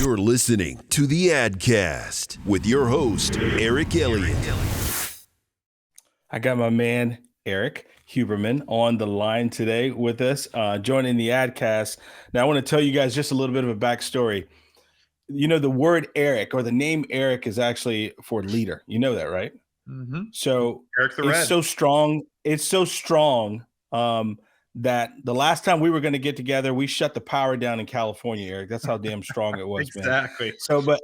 You're listening to the Adcast with your host, Erik Elliott. I got my man, Erik Huberman, on the line today with us, joining the Adcast. Now, I want to tell you guys just a little bit of a backstory. You know, the word Erik or the name Erik is actually for leader. You know that, right? Mm-hmm. So Erik the it's Red. so strong. It's so strong that the last time we were going to get together, we shut the power down in California, Erik. That's how damn strong it was, Exactly. man. So,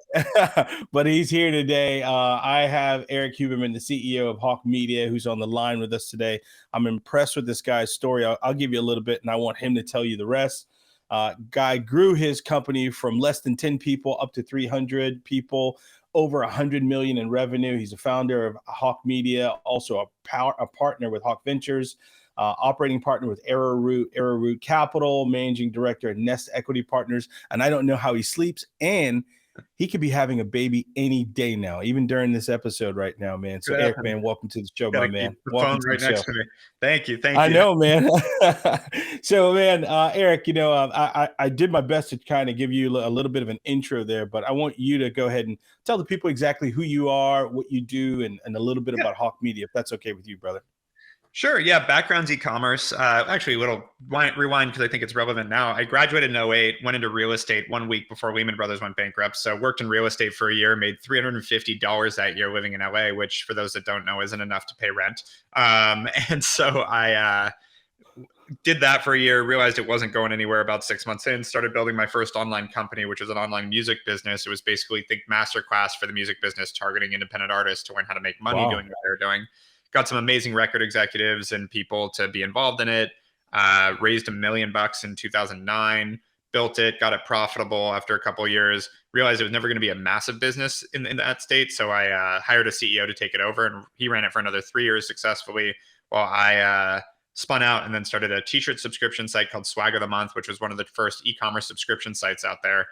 but he's here today. I have Erik Huberman, the CEO of Hawke Media, who's on the line with us today. I'm impressed with this guy's story. I'll give you a little bit, and I want him to tell you the rest. Guy grew his company from less than 10 people up to 300 people, over 100 million in revenue. He's a founder of Hawke Media, also a partner with Hawke Ventures, operating partner with Arrowroot Capital, managing director at Nest Equity Partners. And I don't know how he sleeps. And he could be having a baby any day now, even during this episode right now, man. So, Erik, man, welcome to the show, my man. Welcome to the show. To me. Thank you. I know, man. So, man, Erik, you know, I did my best to kind of give you a little bit of an intro there, but I want you to go ahead and tell the people exactly who you are, what you do, and a little bit about Hawke Media, if that's okay with you, brother. Sure. Yeah. Background's e-commerce. Actually, a little rewind because I think it's relevant now. I graduated in 2008, went into real estate 1 week before Lehman Brothers went bankrupt. So worked in real estate for a year, made $350 that year living in LA, which for those that don't know isn't enough to pay rent. And so I did that for a year, realized it wasn't going anywhere. About 6 months in, started building my first online company, which was an online music business. It was basically think masterclass for the music business, targeting independent artists to learn how to make money doing what they're doing. Got some amazing record executives and people to be involved in it. Raised $1 million in 2009, built it, got it profitable after a couple of years, realized it was never going to be a massive business in that state. So I hired a CEO to take it over, and he ran it for another 3 years successfully while I spun out and then started a t-shirt subscription site called Swag of the Month, which was one of the first e-commerce subscription sites out there.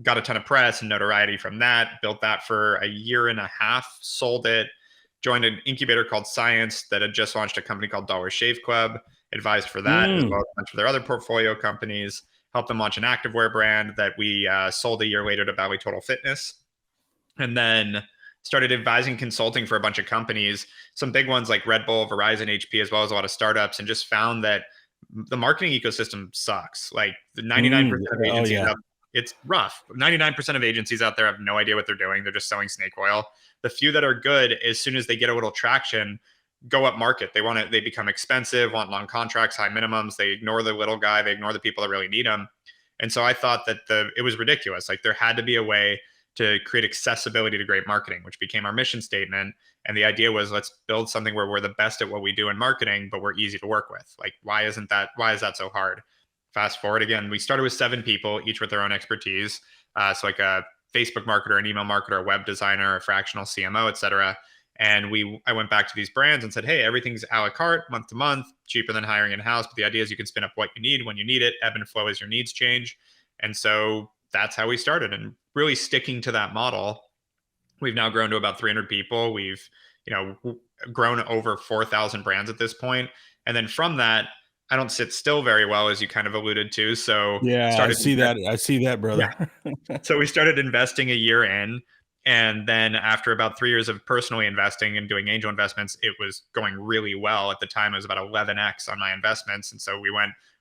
Got a ton of press and notoriety from that, built that for a year and a half, sold it, joined an incubator called Science that had just launched a company called Dollar Shave Club, advised for that, as well as a bunch of their other portfolio companies, helped them launch an activewear brand that we sold a year later to Valley Total Fitness. And then started advising consulting for a bunch of companies, some big ones like Red Bull, Verizon, HP, as well as a lot of startups, and just found that the marketing ecosystem sucks. Like the 99% of agencies it's rough. 99% of agencies out there have no idea what they're doing. They're just selling snake oil. The few that are good, as soon as they get a little traction, go up market. They become expensive, want long contracts, high minimums. They ignore the little guy. They ignore the people that really need them. And so I thought that it was ridiculous. Like there had to be a way to create accessibility to great marketing, which became our mission statement. And the idea was, let's build something where we're the best at what we do in marketing, but we're easy to work with. Like, why is that so hard? Fast forward again, we started with 7 people, each with their own expertise. So like a Facebook marketer, an email marketer, a web designer, a fractional CMO, et cetera. And I went back to these brands and said, hey, everything's a la carte, month to month, cheaper than hiring in-house. But the idea is you can spin up what you need when you need it, ebb and flow as your needs change. And so that's how we started, and really sticking to that model. We've now grown to about 300 people. We've, grown over 4,000 brands at this point. And then from that, I don't sit still very well, as you kind of alluded to. So I see that, brother. Yeah. So we started investing a year in, and then after about 3 years of personally investing and doing angel investments, it was going really well. At the time, it was about 11x on my investments. And so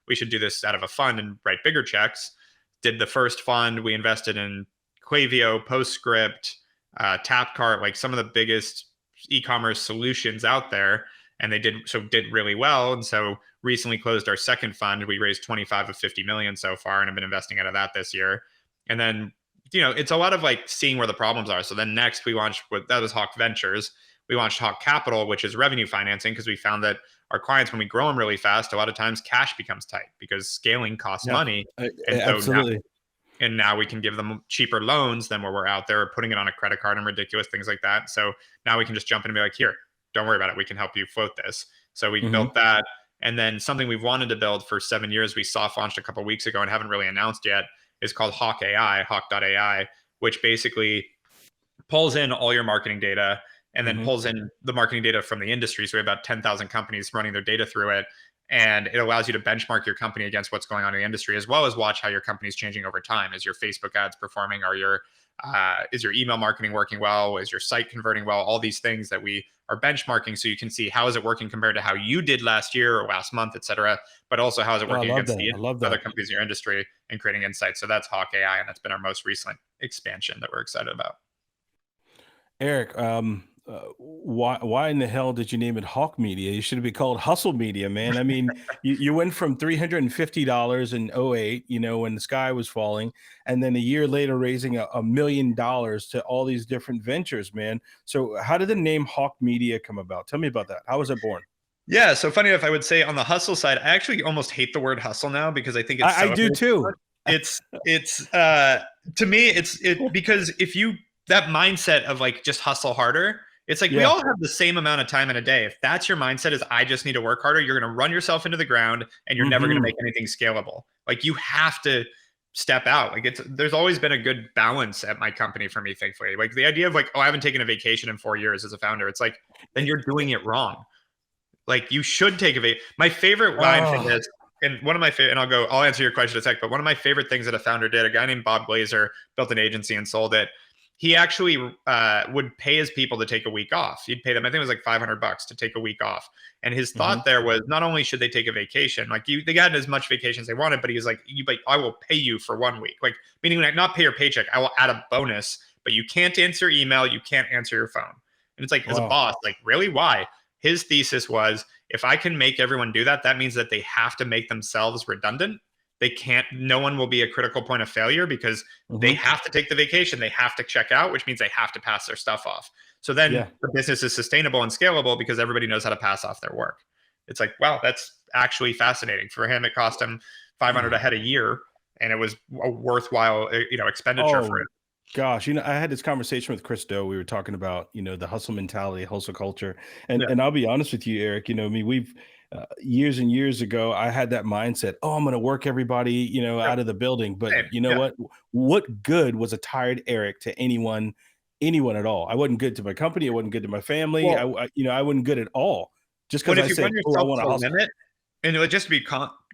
we should do this out of a fund and write bigger checks. Did the first fund. We invested in Klaviyo, Postscript, Tapcart, like some of the biggest e-commerce solutions out there. And they did really well. And so recently closed our second fund. We raised 25 of 50 million so far, and I've been investing out of that this year. And then, it's a lot of like seeing where the problems are. So then next that was Hawke Ventures. We launched Hawke Capital, which is revenue financing, because we found that our clients, when we grow them really fast, a lot of times cash becomes tight because scaling costs money. And absolutely. Now we can give them cheaper loans than where we're out there putting it on a credit card and ridiculous things like that. So now we can just jump in and be like, here, don't worry about it. We can help you float this. So we built that. And then something we've wanted to build for 7 years, we soft launched a couple of weeks ago and haven't really announced yet, is called Hawke AI, Hawke.ai, which basically pulls in all your marketing data and then pulls in the marketing data from the industry. So we have about 10,000 companies running their data through it. And it allows you to benchmark your company against what's going on in the industry, as well as watch how your company is changing over time. Is your Facebook ads performing? Is your email marketing working well? Is your site converting well? All these things that we are benchmarking, so you can see how is it working compared to how you did last year or last month, et cetera. But also how is it working against the other companies in your industry and creating insights. So that's Hawke AI, and that's been our most recent expansion that we're excited about. Eric, why in the hell did you name it Hawke Media? You should be called Hustle Media, man. I mean, you went from $350 in '08, when the sky was falling, and then a year later raising $1 million to all these different ventures, man. So how did the name Hawke Media come about? Tell me about that. How was it born? Yeah, so funny enough, I would say on the hustle side, I actually almost hate the word hustle now, because I think I do too. It's to me, it's because if you, that mindset of like just hustle harder, it's like we all have the same amount of time in a day. If that's your mindset, is I just need to work harder, you're going to run yourself into the ground and you're never going to make anything scalable. Like you have to step out. Like there's always been a good balance at my company for me, thankfully. Like the idea of like, oh, I haven't taken a vacation in 4 years as a founder. It's like, then you're doing it wrong. Like you should take a vacation. My favorite line for this, and one of my favorite, and I'll answer your question in a sec, but one of my favorite things that a founder did, a guy named Bob Glazer built an agency and sold it. He actually would pay his people to take a week off. He'd pay them, I think it was like $500 to take a week off. And his thought there was, not only should they take a vacation, like they got as much vacation as they wanted, but he was like, I will pay you for 1 week. Like, meaning like not pay your paycheck, I will add a bonus, but you can't answer email, you can't answer your phone. And it's like, as a boss, like really, why? His thesis was, if I can make everyone do that, that means that they have to make themselves redundant. They can't, no one will be a critical point of failure, because they have to take the vacation. They have to check out, which means they have to pass their stuff off. So then the business is sustainable and scalable because everybody knows how to pass off their work. It's like, wow, that's actually fascinating. For him, it cost him $500 a head a year, and it was a worthwhile, expenditure for it. Gosh, I had this conversation with Chris Do. We were talking about, the hustle mentality, hustle culture. And I'll be honest with you, Eric, we've years and years ago, I had that mindset, oh, I'm going to work everybody, out of the building. But what good was a tired Eric to anyone at all? I wasn't good to my company. I wasn't good to my family. Well, I wasn't good at all. Just because I said, I want to hustle. Limit, and it would just be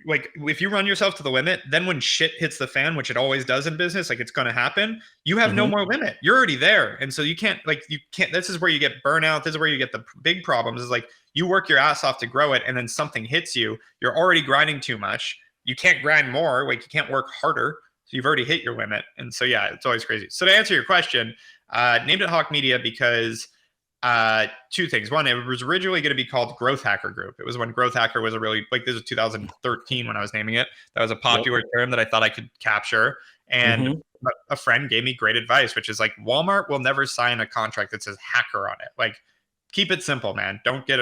like, if you run yourself to the limit, then when shit hits the fan, which it always does in business, like it's going to happen, you have no more limit. You're already there. And so you can't, this is where you get burnout. This is where you get the big problems, is like you work your ass off to grow it, and then something hits you. You're already grinding too much. You can't grind more. Like you can't work harder. So you've already hit your limit. And so, yeah, it's always crazy. So to answer your question, named it Hawke Media because two things. One, it was originally going to be called Growth Hacker Group. It was when Growth Hacker was this was 2013 when I was naming it. That was a popular term that I thought I could capture. And a friend gave me great advice, which is like, Walmart will never sign a contract that says hacker on it. Like, keep it simple, man. Don't get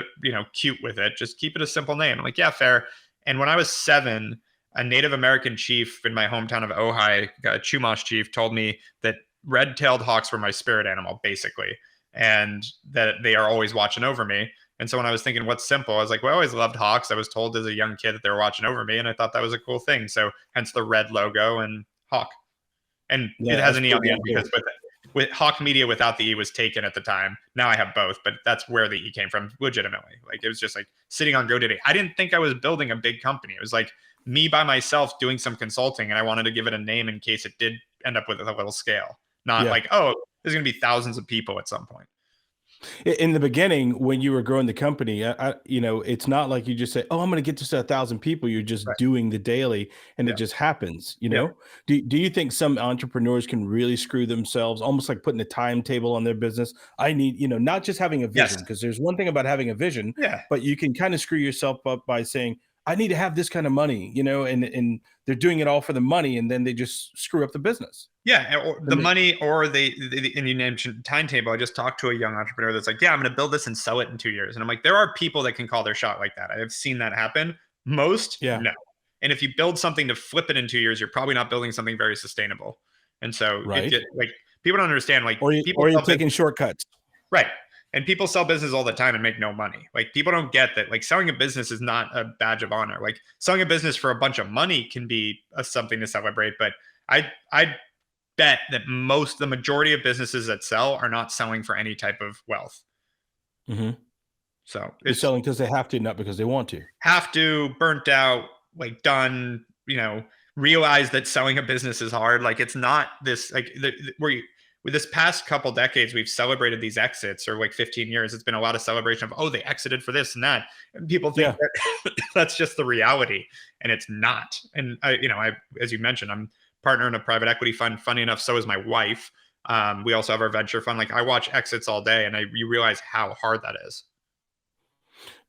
cute with it. Just keep it a simple name. I'm like, yeah, fair. And when I was 7, a Native American chief in my hometown of Ojai, a Chumash chief, told me that red-tailed hawks were my spirit animal, basically, and that they are always watching over me. And so when I was thinking, what's simple, I was like, well, I always loved hawks. I was told as a young kid that they were watching over me, and I thought that was a cool thing. So hence the red logo and hawk. And it has an E on the end because with Hawke Media, without the E was taken at the time. Now I have both, but that's where the E came from, legitimately. Like, it was just like sitting on GoDaddy. I didn't think I was building a big company. It was like me by myself doing some consulting, and I wanted to give it a name in case it did end up with a little scale. Not like, oh, there's going to be thousands of people at some point. In the beginning, when you were growing the company, it's not like you just say, oh, I'm going to get to 1,000 people. You're just doing the daily, and it just happens, Do you think some entrepreneurs can really screw themselves, almost like putting a timetable on their business? I need, not just having a vision, because there's one thing about having a vision, but you can kind of screw yourself up by saying, I need to have this kind of money, and they're doing it all for the money, and then they just screw up the business. Yeah, or the money, or and you mentioned timetable. I just talked to a young entrepreneur that's like, yeah, I'm going to build this and sell it in 2 years. And I'm like, there are people that can call their shot like that. I've seen that happen. Most, no. And if you build something to flip it in 2 years, you're probably not building something very sustainable. And so people don't understand, like, or you're taking shortcuts. Right. And people sell business all the time and make no money. Like, people don't get that. Like, selling a business is not a badge of honor. Like, selling a business for a bunch of money can be something to celebrate. But I bet that the majority of businesses that sell are not selling for any type of wealth. So They're it's selling because they have to, not because they want to. have to, burnt out, like done, realize that selling a business is hard. Like it's not this, like with this past couple decades, we've celebrated these exits, or like 15 years. It's been a lot of celebration of, oh, they exited for this and that. And people think that that's just the reality, and it's not. And I, as you mentioned, I'm partner in a private equity fund. Funny enough, so is my wife. We also have our venture fund. Like I watch exits all day, and you realize how hard that is.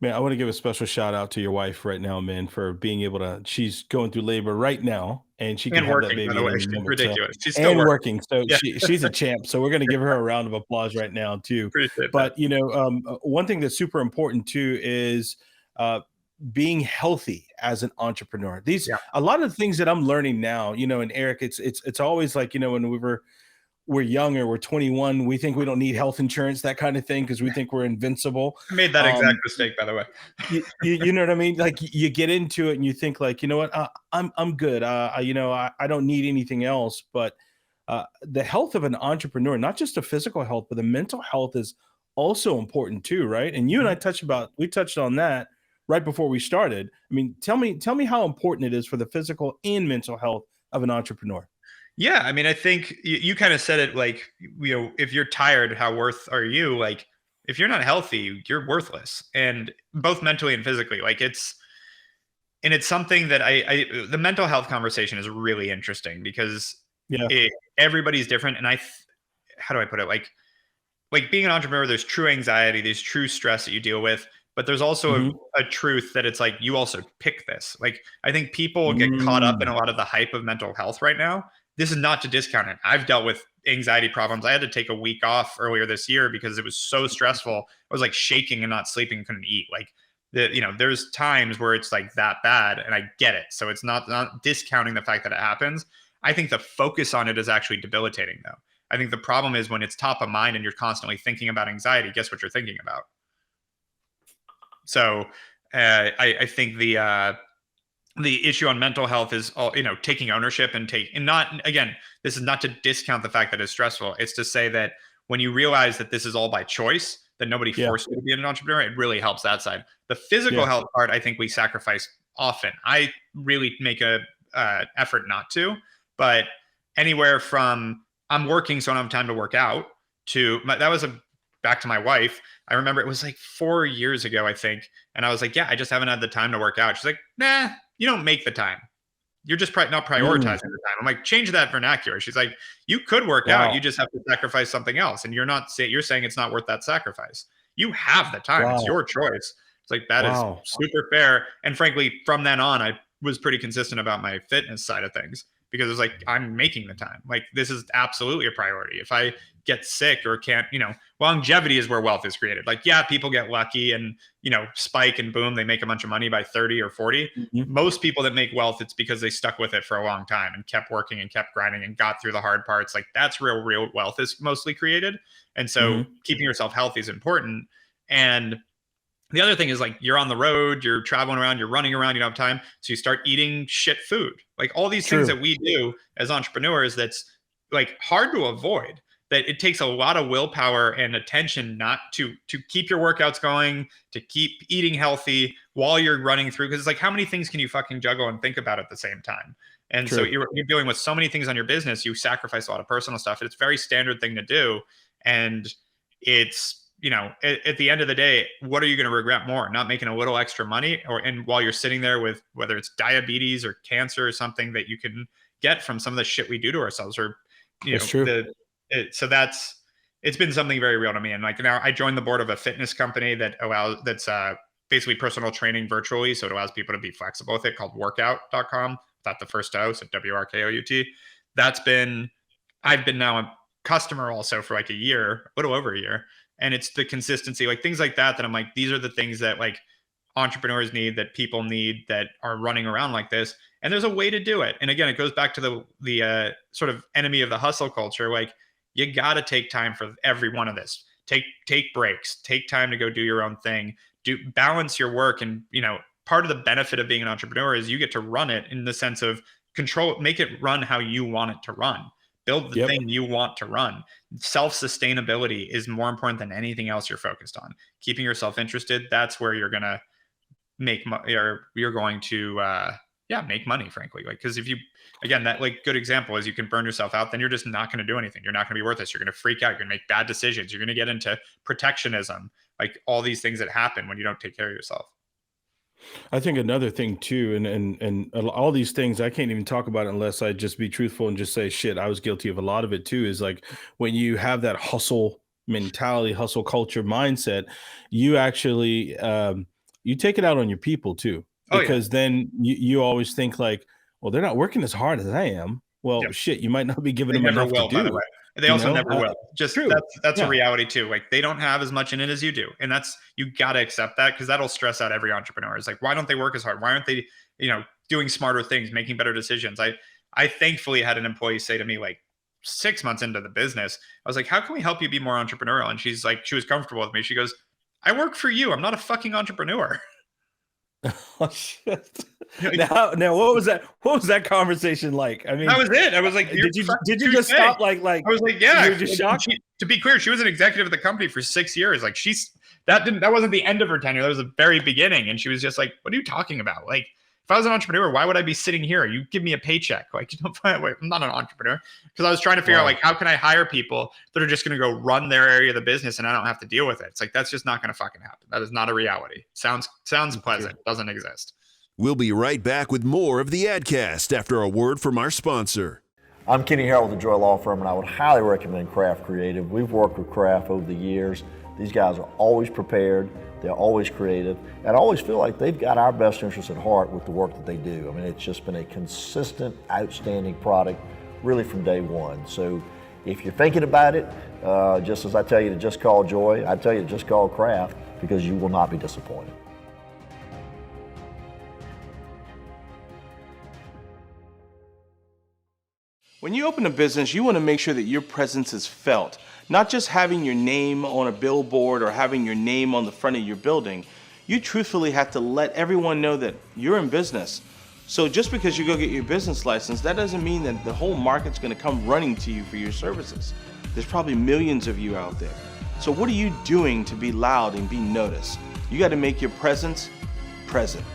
Man, I want to give a special shout out to your wife right now, man, for being able to. She's going through labor right now, and she can have that baby by the way. in any She's moment. ridiculous. She's So, still and working. So Yeah. she's a champ. So we're going to give her a round of applause right now too. Appreciate But that. one thing that's super important too is being healthy as an entrepreneur. A lot of the things that I'm learning now, and Eric, it's always like, when we're younger, we're 21, we think we don't need health insurance, that kind of thing, because we think we're invincible. I made that exact mistake, by the way. you know what I mean? Like you get into it and you think like, you know what, I'm good. I don't need anything else. But the health of an entrepreneur, not just the physical health, but the mental health is also important too, right? And you and I we touched on that right before we started. I mean, tell me how important it is for the physical and mental health of an entrepreneur. Yeah, I mean, I think you kind of said it, like, if you're tired, how worth are you? Like, if you're not healthy, you're worthless, and both mentally and physically. Like it's something that the mental health conversation is really interesting because everybody's different. And how do I put it? Like being an entrepreneur, there's true anxiety, there's true stress that you deal with, but there's also a truth that it's like, you also pick this. Like, I think people get caught up in a lot of the hype of mental health right now. This is not to discount it. I've dealt with anxiety problems. I had to take a week off earlier this year because it was so stressful. I was like shaking and not sleeping, couldn't eat. Like there's times where it's like that bad, and I get it. So it's not discounting the fact that it happens. I think the focus on it is actually debilitating though. I think the problem is when it's top of mind and you're constantly thinking about anxiety, guess what you're thinking about? So I think the issue on mental health is taking ownership and not, again, this is not to discount the fact that it's stressful. It's to say that when you realize that this is all by choice, that nobody forced you to be an entrepreneur, it really helps that side. The physical health part, I think we sacrifice often. I really make a effort not to, but anywhere from I'm working so I don't have time to work out to back to my wife. I remember it was like 4 years ago, I think. And I was like, yeah, I just haven't had the time to work out. She's like, nah, you don't make the time. You're just not prioritizing the time. I'm like, change that vernacular. She's like, you could work out. You just have to sacrifice something else. And you're saying it's not worth that sacrifice. You have the time. It's your choice. It's like, that is super fair. And frankly, from then on, I was pretty consistent about my fitness side of things because it was like, I'm making the time. Like, this is absolutely a priority. If I get sick or can't, longevity is where wealth is created. Like, yeah, people get lucky and, spike and boom, they make a bunch of money by 30 or 40. Most people that make wealth, it's because they stuck with it for a long time and kept working and kept grinding and got through the hard parts. Like, that's real wealth is mostly created. And so keeping yourself healthy is important. And the other thing is, like, you're on the road, you're traveling around, you're running around, you don't have time. So you start eating shit food. Like, all these things that we do as entrepreneurs, that's like hard to avoid, that it takes a lot of willpower and attention not to keep your workouts going, to keep eating healthy while you're running through. Because it's like, how many things can you fucking juggle and think about at the same time? And so you're dealing with so many things on your business, you sacrifice a lot of personal stuff. It's a very standard thing to do. And it's, at the end of the day, what are you going to regret more? Not making a little extra money, and while you're sitting there with whether it's diabetes or cancer or something that you can get from some of the shit we do to ourselves, or so it's been something very real to me. And like, now I joined the board of a fitness company that's basically personal training virtually. So it allows people to be flexible with it, called workout.com. That's the first O, so WRKOUT. I've been now a customer also for like a little over a year. And it's the consistency, like things like that I'm like, these are the things that like entrepreneurs need, that people need, that are running around like this. And there's a way to do it. And again, it goes back to the sort of enemy of the hustle culture. Like, you got to take time for every one of this. Take breaks, take time to go do your own thing, balance your work. And, part of the benefit of being an entrepreneur is you get to run it in the sense of control, make it run how you want it to run. build the thing you want to run. Self-sustainability is more important than anything else you're focused on. Keeping yourself interested, that's where you're going to make money, or you're going to make money, frankly. Like, because if you, again, that like good example is you can burn yourself out, then you're just not going to do anything. You're not going to be worth this. You're going to freak out. You're going to make bad decisions. You're going to get into protectionism, like all these things that happen when you don't take care of yourself. I think another thing too, and all these things I can't even talk about unless I just be truthful and just say, shit, I was guilty of a lot of it too, is like when you have that hustle mentality, hustle culture mindset, you actually you take it out on your people too, because then you always think like, well, they're not working as hard as I am. Well, shit, you might not be giving them enough to do. By the way. They also never will. Just true. That's a reality too. Like they don't have as much in it as you do. And that's, you got to accept that, because that'll stress out every entrepreneur. It's like, why don't they work as hard? Why aren't they, doing smarter things, making better decisions? I thankfully had an employee say to me like 6 months into the business, I was like, how can we help you be more entrepreneurial? And she's like, she was comfortable with me. She goes, I work for you. I'm not a fucking entrepreneur. Oh shit! Now, what was that? What was that conversation like? I mean, that was it. I was like, did you just stop? Like, I was like, yeah. You were just shocked. To be clear, she was an executive at the company for 6 years. Like, that wasn't the end of her tenure. That was the very beginning. And she was just like, what are you talking about? Like, if I was an entrepreneur, why would I be sitting here? You give me a paycheck. Like, I'm not an entrepreneur. Because I was trying to figure out, like, how can I hire people that are just going to go run their area of the business and I don't have to deal with it? It's like, that's just not going to fucking happen. That is not a reality. Sounds pleasant. Doesn't exist. We'll be right back with more of the Adcast after a word from our sponsor. I'm Kenny Harrell with the Joy Law Firm, and I would highly recommend Craft Creative. We've worked with Craft over the years. These guys are always prepared. They're always creative, and I always feel like they've got our best interests at heart with the work that they do. I mean, it's just been a consistent, outstanding product, really from day one. So if you're thinking about it, just as I tell you to just call Joy, I tell you to just call Craft, because you will not be disappointed. When you open a business, you want to make sure that your presence is felt. Not just having your name on a billboard or having your name on the front of your building. You truthfully have to let everyone know that you're in business. So just because you go get your business license, that doesn't mean that the whole market's going to come running to you for your services. There's probably millions of you out there. So what are you doing to be loud and be noticed? You got to make your presence present.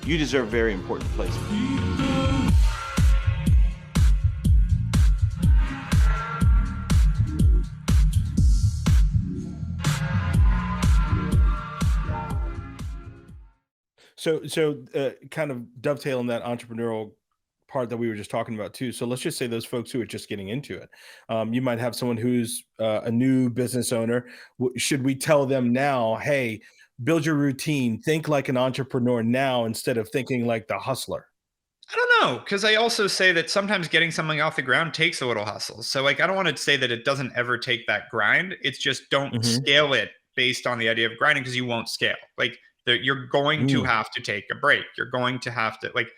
You deserve a very important place. So kind of dovetailing that entrepreneurial part that we were just talking about too. So let's just say those folks who are just getting into it. You might have someone who's a new business owner. Should we tell them now, hey, build your routine, think like an entrepreneur now instead of thinking like the hustler? I don't know, because I also say that sometimes getting something off the ground takes a little hustle. So like, I don't want to say that it doesn't ever take that grind. It's just don't scale it based on the idea of grinding, because you won't scale. Like, you're going to have to take a break. You're going to have to, like,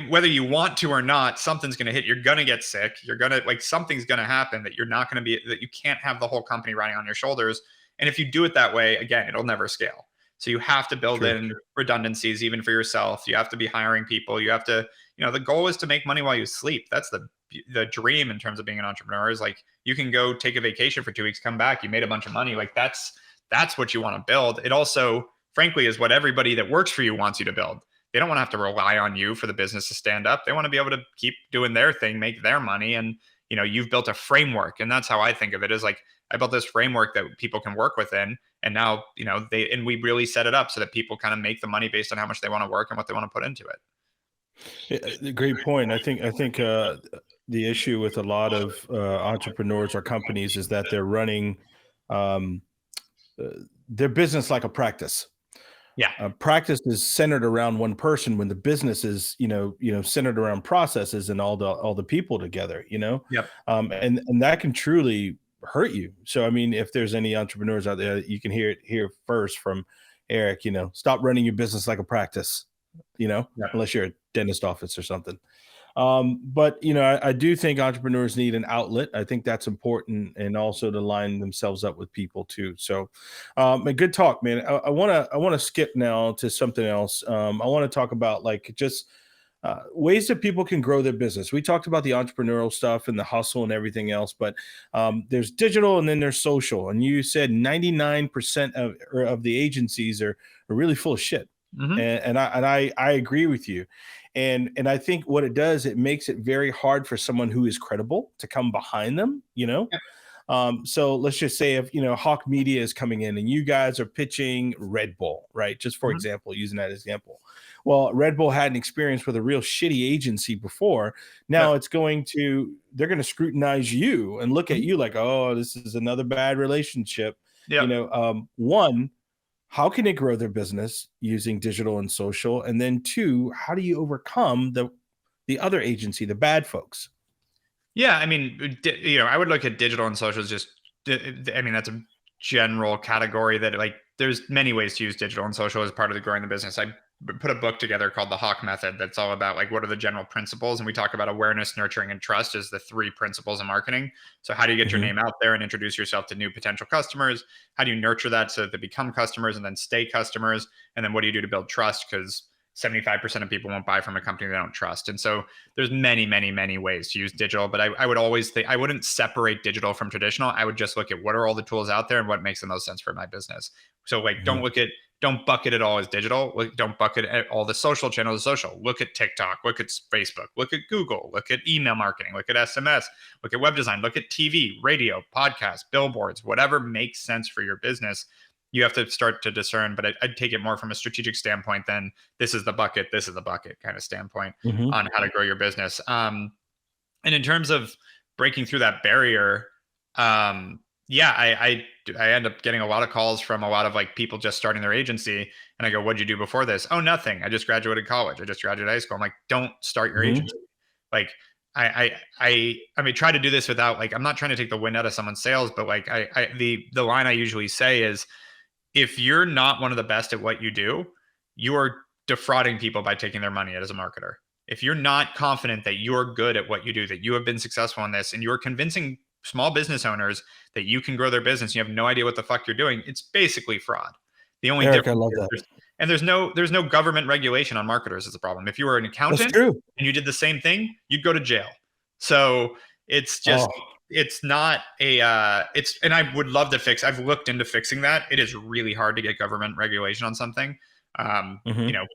whether you want to or not, something's going to hit. You're going to get sick. You're going to, like, something's going to happen that you're not going to be, that you can't have the whole company riding on your shoulders. And if you do it that way, again, it'll never scale. So you have to build in redundancies, even for yourself. You have to be hiring people. You have to, the goal is to make money while you sleep. That's the dream in terms of being an entrepreneur, is like, you can go take a vacation for 2 weeks, come back, you made a bunch of money. Like that's what you want to build. It also, frankly, is what everybody that works for you wants you to build. They don't want to have to rely on you for the business to stand up. They want to be able to keep doing their thing, make their money. And, you've built a framework. And that's how I think of it, is like, I built this framework that people can work within. And now, we really set it up so that people kind of make the money based on how much they want to work and what they want to put into it. Great point. I think the issue with a lot of entrepreneurs or companies is that they're running their business like a practice. Yeah. Practice is centered around one person, when the business is, centered around processes and all the people together, Yep. And that can truly hurt you. So, I mean, if there's any entrepreneurs out there, you can hear it here first from Erik, stop running your business like a practice, unless you're a dentist office or something. But, I do think entrepreneurs need an outlet. I think that's important, and also to line themselves up with people too. So, a good talk, man. I want to skip now to something else. I want to talk about, like, just ways that people can grow their business. We talked about the entrepreneurial stuff and the hustle and everything else, but there's digital and then there's social. And you said 99% of the agencies are really full of shit. Mm-hmm. And I agree with you. And I think what it does, it makes it very hard for someone who is credible to come behind them, Yeah. So let's just say if, Hawke Media is coming in and you guys are pitching Red Bull, right? Just for example, using that example. Well, Red Bull had an experience with a real shitty agency before. Now they're going to scrutinize you and look at you like, oh, this is another bad relationship. Yeah. One, how can it grow their business using digital and social? And then two, how do you overcome the other agency, the bad folks? Yeah, I mean, I would look at digital and social as just, I mean, that's a general category that like there's many ways to use digital and social as part of growing the business. I put a book together called the Hawke Method that's all about like what are the general principles, and we talk about awareness, nurturing, and trust as the 3 principles of marketing. So how do you get your name out there and introduce yourself to new potential customers? How do you nurture that so that they become customers and then stay customers? And then what do you do to build trust? Because 75% of people won't buy from a company they don't trust. And so there's many, many, many ways to use digital, but I would always think I wouldn't separate digital from traditional. I would just look at what are all the tools out there and what makes the most sense for my business. So like, don't bucket it all as digital. Don't bucket all the social channels as social. Look at TikTok, look at Facebook, look at Google, look at email marketing, look at SMS, look at web design, look at TV, radio, podcast, billboards, whatever makes sense for your business. You have to start to discern, but I'd take it more from a strategic standpoint than this is the bucket kind of standpoint on how to grow your business. And in terms of breaking through that barrier, I end up getting a lot of calls from a lot of like people just starting their agency. And I go, what'd you do before this? Oh, nothing. I just graduated college. I just graduated high school. I'm like, don't start your agency. Like, I mean, try to do this without like, I'm not trying to take the wind out of someone's sails, but like the line I usually say is, if you're not one of the best at what you do, you are defrauding people by taking their money as a marketer. If you're not confident that you're good at what you do, that you have been successful in this, and you're convincing small business owners that you can grow their business, you have no idea what the fuck you're doing, it's basically fraud. The only Erik, difference I love that. And there's no government regulation on marketers is the problem. If you were an accountant and you did the same thing, you'd go to jail. So it's just it's not a and I would love to fix. I've looked into fixing that. It is really hard to get government regulation on something.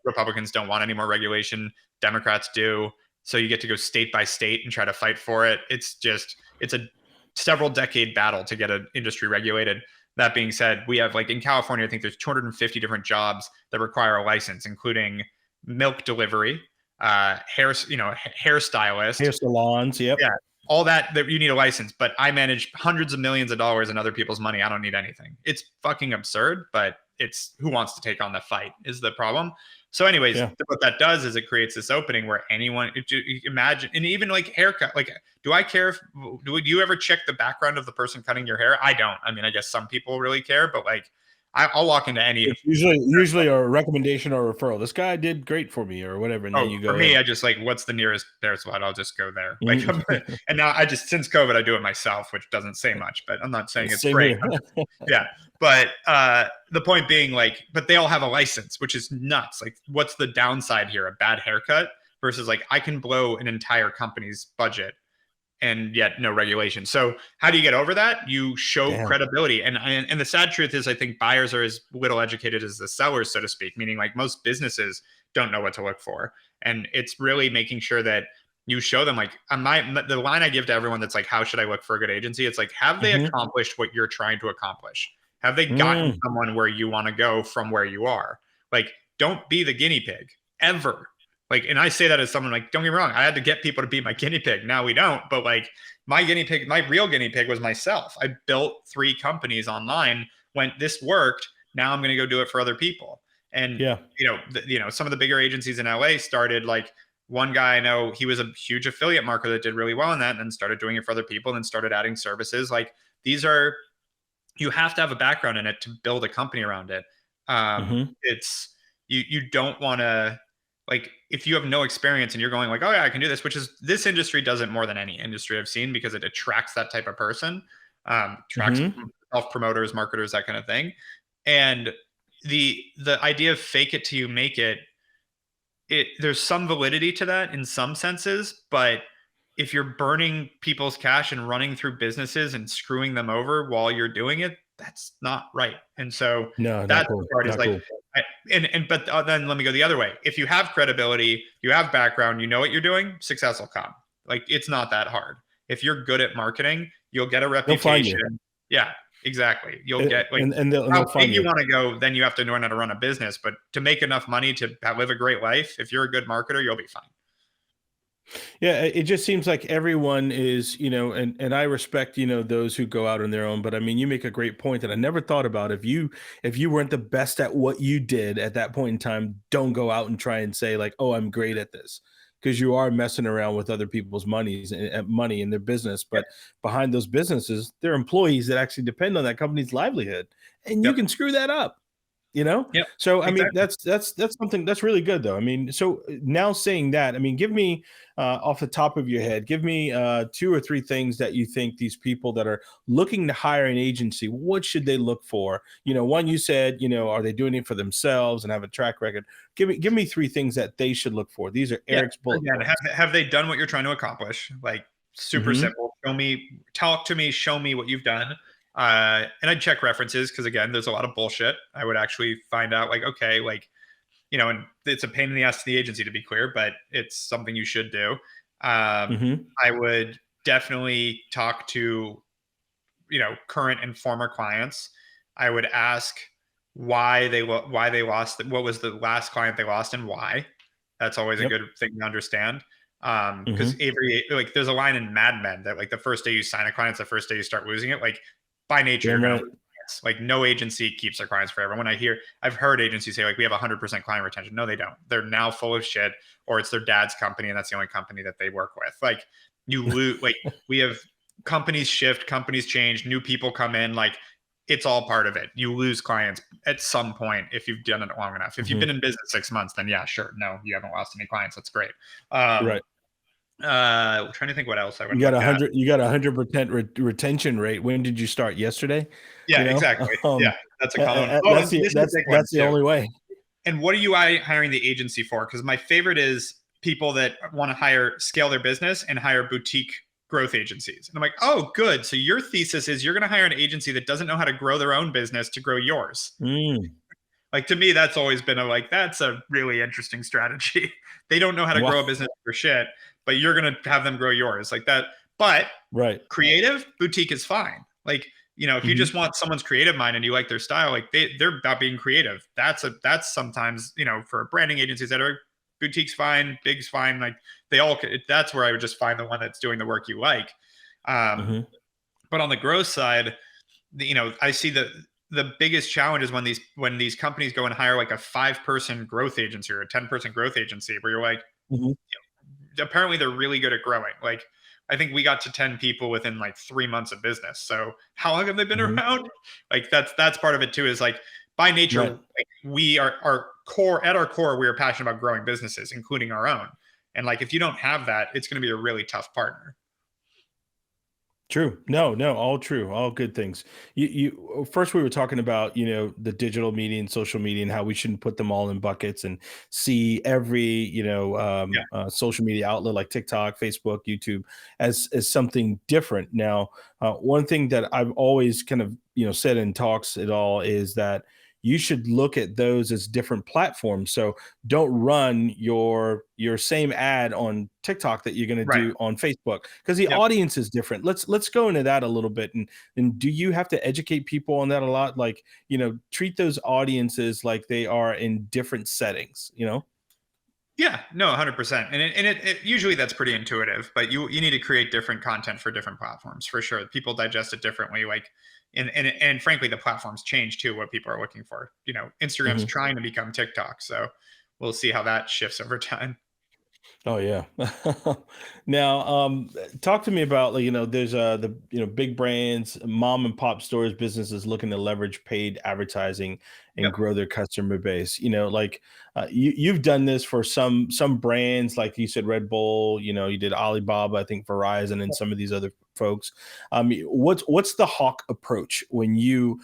Republicans don't want any more regulation. Democrats do. So you get to go state by state and try to fight for it. It's a several decade battle to get an industry regulated. That being said, we have like in California, I think there's 250 different jobs that require a license, including milk delivery, hairstylist, hair salons. Yep. Yeah. All that you need a license, but I manage hundreds of millions of dollars in other people's money. I don't need anything. It's fucking absurd, but it's who wants to take on the fight is the problem. So anyways, what that does is it creates this opening where anyone, imagine, and even like haircut, like, do I care do you ever check the background of the person cutting your hair? I don't. I mean, I guess some people really care, but like, I'll walk into any. It's usually a recommendation or a referral. This guy did great for me, or whatever. And then you go. For me, I just like, what's the nearest hair salon? I'll just go there. Like, and now since COVID, I do it myself, which doesn't say much, but I'm not saying it's great. Yeah, but the point being, like, but they all have a license, which is nuts. Like, what's the downside here? A bad haircut versus like I can blow an entire company's budget and yet no regulation. So how do you get over that? You show credibility. And the sad truth is I think buyers are as little educated as the sellers, so to speak, meaning like most businesses don't know what to look for. And it's really making sure that you show them like the line I give to everyone that's like, how should I look for a good agency? It's like, have they accomplished what you're trying to accomplish? Have they gotten someone where you want to go from where you are? Like, don't be the guinea pig ever. Like, and I say that as someone like, don't get me wrong, I had to get people to be my guinea pig. Now we don't, but like my real guinea pig was myself. I built 3 companies online, this worked. Now I'm going to go do it for other people. And, some of the bigger agencies in LA started like one guy I know, he was a huge affiliate marketer that did really well in that and then started doing it for other people and then started adding services. Like you have to have a background in it to build a company around it. It's, you don't want to, like, if you have no experience and you're going like, oh yeah, I can do this, which is, this industry does it more than any industry I've seen because it attracts that type of person, attracts self-promoters, marketers, that kind of thing. And the idea of fake it till you make it, there's some validity to that in some senses, but if you're burning people's cash and running through businesses and screwing them over while you're doing it, that's not right. And so No, not that's cool. the part is Not like, cool. but then let me go the other way. If you have credibility, you have background, you know what you're doing, success will come. Like, it's not that hard. If you're good at marketing, you'll get a They'll find you. reputation. Yeah, exactly. You'll get like, and they'll how find big you you. want to go, then you have to learn how to run a business. But to make enough money to live a great life, if you're a good marketer, you'll be fine. Yeah, it just seems like everyone is, and I respect, those who go out on their own. But I mean, you make a great point that I never thought about. If you weren't the best at what you did at that point in time, don't go out and try and say like, oh, I'm great at this, because you are messing around with other people's money in their business. But behind those businesses, there are employees that actually depend on that company's livelihood, and you can screw that up. Yep, So I mean, exactly. that's something that's really good, though. I mean, so now saying that, I mean, give me off the top of your head, give me 2 or 3 things that you think these people that are looking to hire an agency, what should they look for? One, you said, are they doing it for themselves and have a track record? Give me 3 things that they should look for. These are Erik's bullet points. Have they done what you're trying to accomplish? Like, super simple. Talk to me, show me what you've done. And I'd check references, because again, there's a lot of bullshit. I would actually find out like, okay, like, and it's a pain in the ass to the agency, to be clear, but it's something you should do. I would definitely talk to, current and former clients. I would ask why they lost, what was the last client they lost and why. That's always a good thing to understand. Because there's a line in Mad Men that like the first day you sign a client, it's the first day you start losing it. Like, by nature, you're gonna lose clients. Like, no agency keeps their clients forever. I've heard agencies say like, we have 100% client retention. No, they don't. They're now full of shit, or it's their dad's company and that's the only company that they work with. Like, you lose. Like, we have companies shift, companies change, new people come in. Like, it's all part of it. You lose clients at some point if you've done it long enough. If you've been in business 6 months, then yeah, sure, no, you haven't lost any clients. That's great. Right. Trying to think what else I would. You got 100. You got 100% retention rate. When did you start? Yesterday? Yeah, exactly. Yeah, that's a common. That's the only way. And what are you hiring the agency for? Because my favorite is people that want to scale their business and hire boutique growth agencies. And I'm like, oh, good. So your thesis is you're going to hire an agency that doesn't know how to grow their own business to grow yours. Like, to me, that's always been that's a really interesting strategy. They don't know how to grow a business for shit, but you're going to have them grow yours like that. But creative boutique is fine. Like, if you just want someone's creative mind and you like their style, like they're about being creative. That's sometimes, for branding agencies that are boutiques fine, big's fine. Like, that's where I would just find the one that's doing the work you like. But on the growth side, I see the biggest challenge is when these companies go and hire like a 5-person growth agency or a 10-person growth agency, where you're like, apparently they're really good at growing. Like, I think we got to 10 people within like 3 months of business. So how long have they been around? Like, that's part of it too, is like, by nature, like, we are at our core, we are passionate about growing businesses, including our own. And like, if you don't have that, it's going to be a really tough partner. True. No, all true. All good things. You first, we were talking about, the digital media and social media and how we shouldn't put them all in buckets and see every, social media outlet like TikTok, Facebook, YouTube as something different. Now, one thing that I've always kind of, said in talks at all is that you should look at those as different platforms. So don't run your same ad on TikTok that you're going to do on Facebook, because the audience is different. Let's go into that a little bit. And do you have to educate people on that a lot? Like, treat those audiences like they are in different settings, Yeah, no, 100%. And it usually that's pretty intuitive, but you need to create different content for different platforms, for sure. People digest it differently. Like, and frankly, the platforms change too, what people are looking for. Instagram's trying to become TikTok, so we'll see how that shifts over time. Oh yeah. Now, talk to me about, like, there's the big brands, mom and pop stores, businesses looking to leverage paid advertising and grow their customer base. You've done this for some brands, like you said, Red Bull. You did Alibaba, I think Verizon, and some of these other folks. What's the Hawke approach when you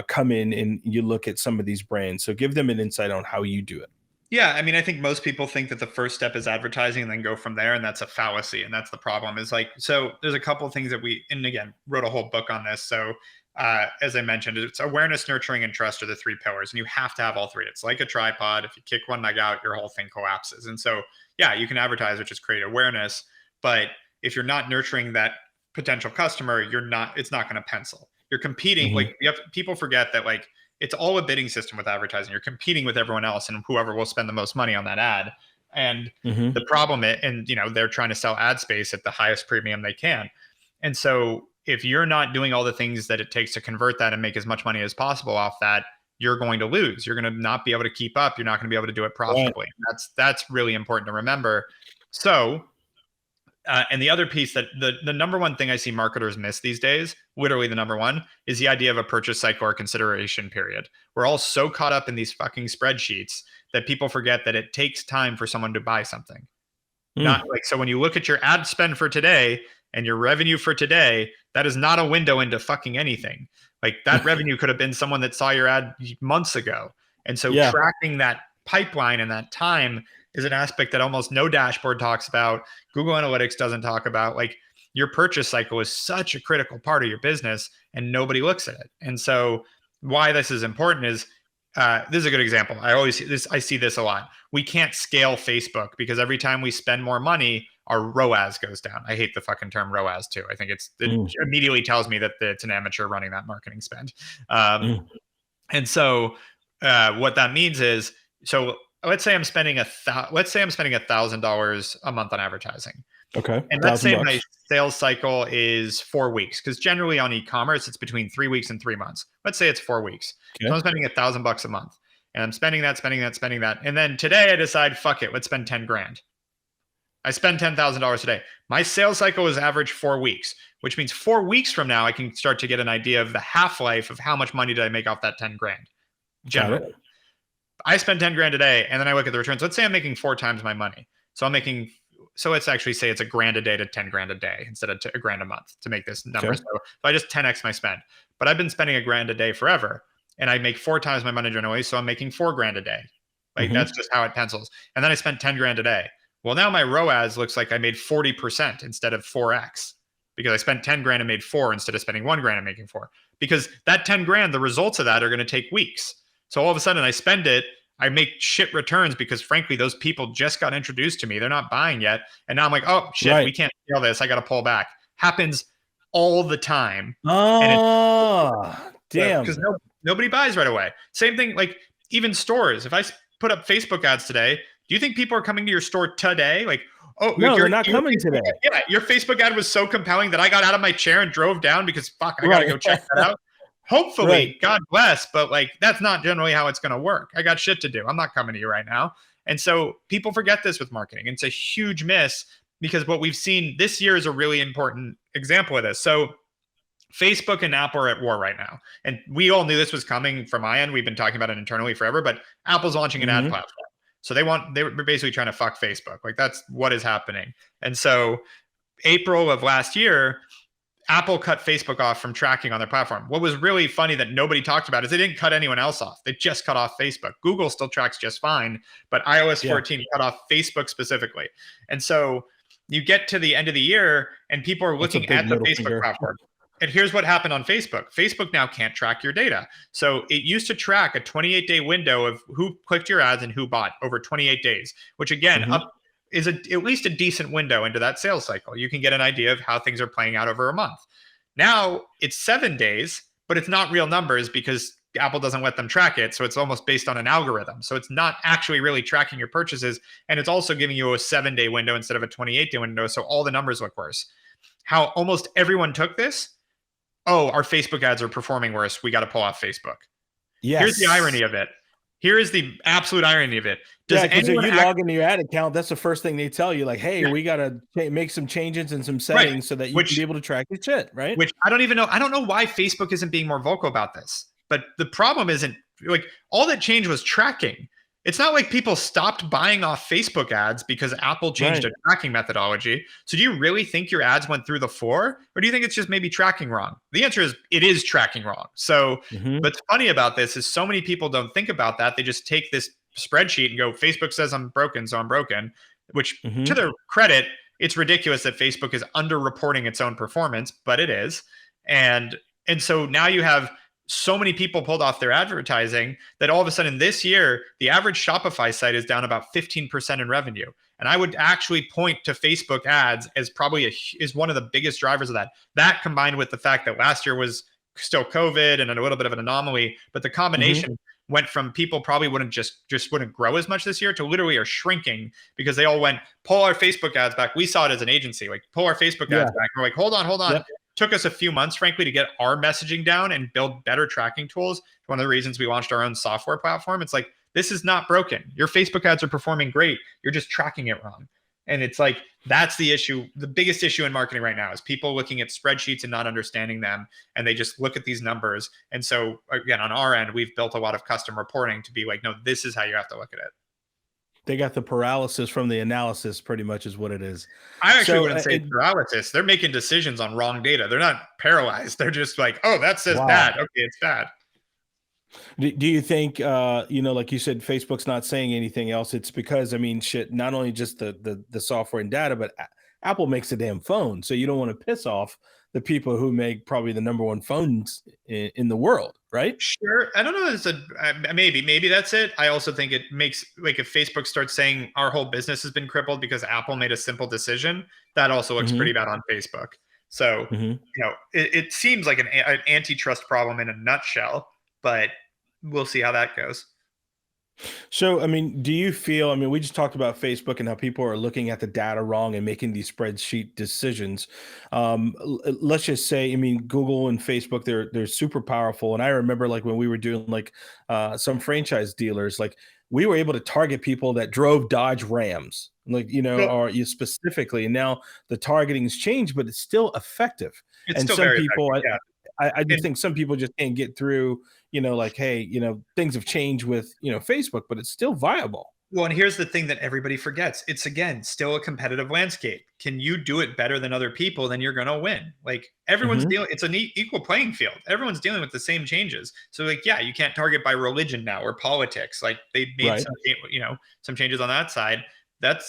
come in and you look at some of these brands? So give them an insight on how you do it. Yeah, I mean, I think most people think that the first step is advertising and then go from there, and that's a fallacy. And that's the problem. Is like, so there's a couple of things that and again, wrote a whole book on this. So as I mentioned, it's awareness, nurturing, and trust are the three pillars, and you have to have all three. It's like a tripod. If you kick one leg out, your whole thing collapses. And so, yeah, you can advertise, which is create awareness, but if you're not nurturing that potential customer, it's not going to pencil. You're competing. Like people forget that like it's all a bidding system with advertising. You're competing with everyone else and whoever will spend the most money on that ad. And the problem they're trying to sell ad space at the highest premium they can. And so if you're not doing all the things that it takes to convert that and make as much money as possible off that, you're going to lose. You're going to not be able to keep up. You're not going to be able to do it profitably. Right. That's really important to remember. So, and the other piece that the number one thing I see marketers miss these days, literally the number one, is the idea of a purchase cycle or consideration period. We're all so caught up in these fucking spreadsheets that people forget that it takes time for someone to buy something. Not like, so when you look at your ad spend for today and your revenue for today, that is not a window into fucking anything. Like that revenue could have been someone that saw your ad months ago. And so tracking that pipeline and that time is an aspect that almost no dashboard talks about. Google Analytics doesn't talk about. Like your purchase cycle is such a critical part of your business and nobody looks at it. And so why this is important is, this is a good example. I see this a lot. We can't scale Facebook because every time we spend more money, our ROAS goes down. I hate the fucking term ROAS too. I think it immediately tells me that it's an amateur running that marketing spend. And so what that means is, so let's say I'm spending $1,000 a month on advertising. Okay. And let's say my sales cycle is 4 weeks, because generally on e-commerce, it's between 3 weeks and 3 months. Let's say it's 4 weeks. Okay. So I'm spending $1,000 a month and I'm spending that. And then today I decide, fuck it, let's spend 10 grand. I spend $10,000 today. My sales cycle is average 4 weeks, which means 4 weeks from now, I can start to get an idea of the half-life of how much money did I make off that 10 grand. Generally. I spend 10 grand a day and then I look at the returns. Let's say I'm making 4 times my money. So let's actually say it's $1,000 a day to 10 grand a day instead of $1,000 a month to make this number. Okay. So if I just 10x my spend, but I've been spending $1,000 a day forever and I make 4 times my money generally. So I'm making $4 grand a day. Like that's just how it pencils. And then I spent 10 grand a day. Well, now my ROAS looks like I made 40% instead of 4x because I spent 10 grand and made 4 instead of spending 1 grand and making 4, because that 10 grand, the results of that are going to take weeks. So all of a sudden I spend it, I make shit returns because frankly, those people just got introduced to me. They're not buying yet. And now I'm like, oh shit, we can't scale this. I got to pull back. Happens all the time. Oh, damn. Because nobody buys right away. Same thing, like even stores. If I put up Facebook ads today, do you think people are coming to your store today? Like, oh, no, they're not coming today. Yeah, your Facebook ad was so compelling that I got out of my chair and drove down because fuck, I got to go check that out. Hopefully, God bless, but like that's not generally how it's going to work. I got shit to do. I'm not coming to you right now. And so people forget this with marketing. It's a huge miss because what we've seen this year is a really important example of this. So Facebook and Apple are at war right now. And we all knew this was coming from my end. We've been talking about it internally forever, but Apple's launching an ad platform. So they were basically trying to fuck Facebook. Like that's what is happening. And so April of last year, Apple cut Facebook off from tracking on their platform. What was really funny that nobody talked about is they didn't cut anyone else off. They just cut off Facebook. Google still tracks just fine, but iOS 14 cut off Facebook specifically. And so you get to the end of the year and people are looking at the Facebook platform. And here's what happened on Facebook. Facebook now can't track your data. So it used to track a 28-day window of who clicked your ads and who bought over 28 days, which again, is at least a decent window into that sales cycle. You can get an idea of how things are playing out over a month. Now it's 7 days, but it's not real numbers because Apple doesn't let them track it. So it's almost based on an algorithm. So it's not actually really tracking your purchases. And it's also giving you a 7-day window instead of a 28-day window. So all the numbers look worse. How almost everyone took this. Oh, our Facebook ads are performing worse. We got to pull off Facebook. Yes. Here's the irony of it. Here is the absolute irony of it. Because if you log into your ad account, that's the first thing they tell you. Like, hey, we got to make some changes and some settings so that you can be able to track your shit, right? Which I don't even know. I don't know why Facebook isn't being more vocal about this. But the problem isn't, like, all that changed was tracking. It's not like people stopped buying off Facebook ads because Apple changed a tracking methodology. So do you really think your ads went through the floor? Or do you think it's just maybe tracking wrong? The answer is it is tracking wrong. So what's funny about this is so many people don't think about that. They just take this spreadsheet and go, Facebook says I'm broken, so I'm broken, which to their credit, it's ridiculous that Facebook is underreporting its own performance, but it is. And so now you have so many people pulled off their advertising that all of a sudden this year, the average Shopify site is down about 15% in revenue. And I would actually point to Facebook ads as probably is one of the biggest drivers of that. That combined with the fact that last year was still COVID and a little bit of an anomaly, but the combination went from people probably wouldn't just wouldn't grow as much this year to literally are shrinking because they all went, pull our Facebook ads back. We saw it as an agency, like pull our Facebook ads back. We're like, hold on. Yep. Took us a few months, frankly, to get our messaging down and build better tracking tools. One of the reasons we launched our own software platform. It's like, this is not broken. Your Facebook ads are performing great. You're just tracking it wrong. And it's like, that's the issue. The biggest issue in marketing right now is people looking at spreadsheets and not understanding them. And they just look at these numbers. And so again, on our end, we've built a lot of custom reporting to be like, no, this is how you have to look at it. They got the paralysis from the analysis, pretty much is what it is. I actually wouldn't say paralysis. They're making decisions on wrong data. They're not paralyzed. They're just like, oh, that says bad. Okay, it's bad. Do you think, like you said, Facebook's not saying anything else? It's because, I mean, shit, not only just the software and data, but Apple makes a damn phone. So you don't want to piss off the people who make probably the number one phones in the world, right? Sure. I don't know. It's maybe that's it. I also think it makes, like, if Facebook starts saying our whole business has been crippled because Apple made a simple decision, that also looks pretty bad on Facebook. So, it seems like an antitrust problem in a nutshell, but we'll see how that goes. So, I mean, do you feel, we just talked about Facebook and how people are looking at the data wrong and making these spreadsheet decisions. Let's just say, Google and Facebook, they're super powerful. And I remember, like, when we were doing some franchise dealers, like, we were able to target people that drove Dodge Rams, or specifically. And now the targeting's changed, but it's still effective. It's still very people, effective, I just think some people just can't get through, things have changed with, Facebook, but it's still viable. Well, and here's the thing that everybody forgets. It's, again, still a competitive landscape. Can you do it better than other people? Then you're going to win. Like, everyone's dealing, it's an equal playing field. Everyone's dealing with the same changes. So, like, yeah, you can't target by religion now or politics. Like, they made some changes on that side. That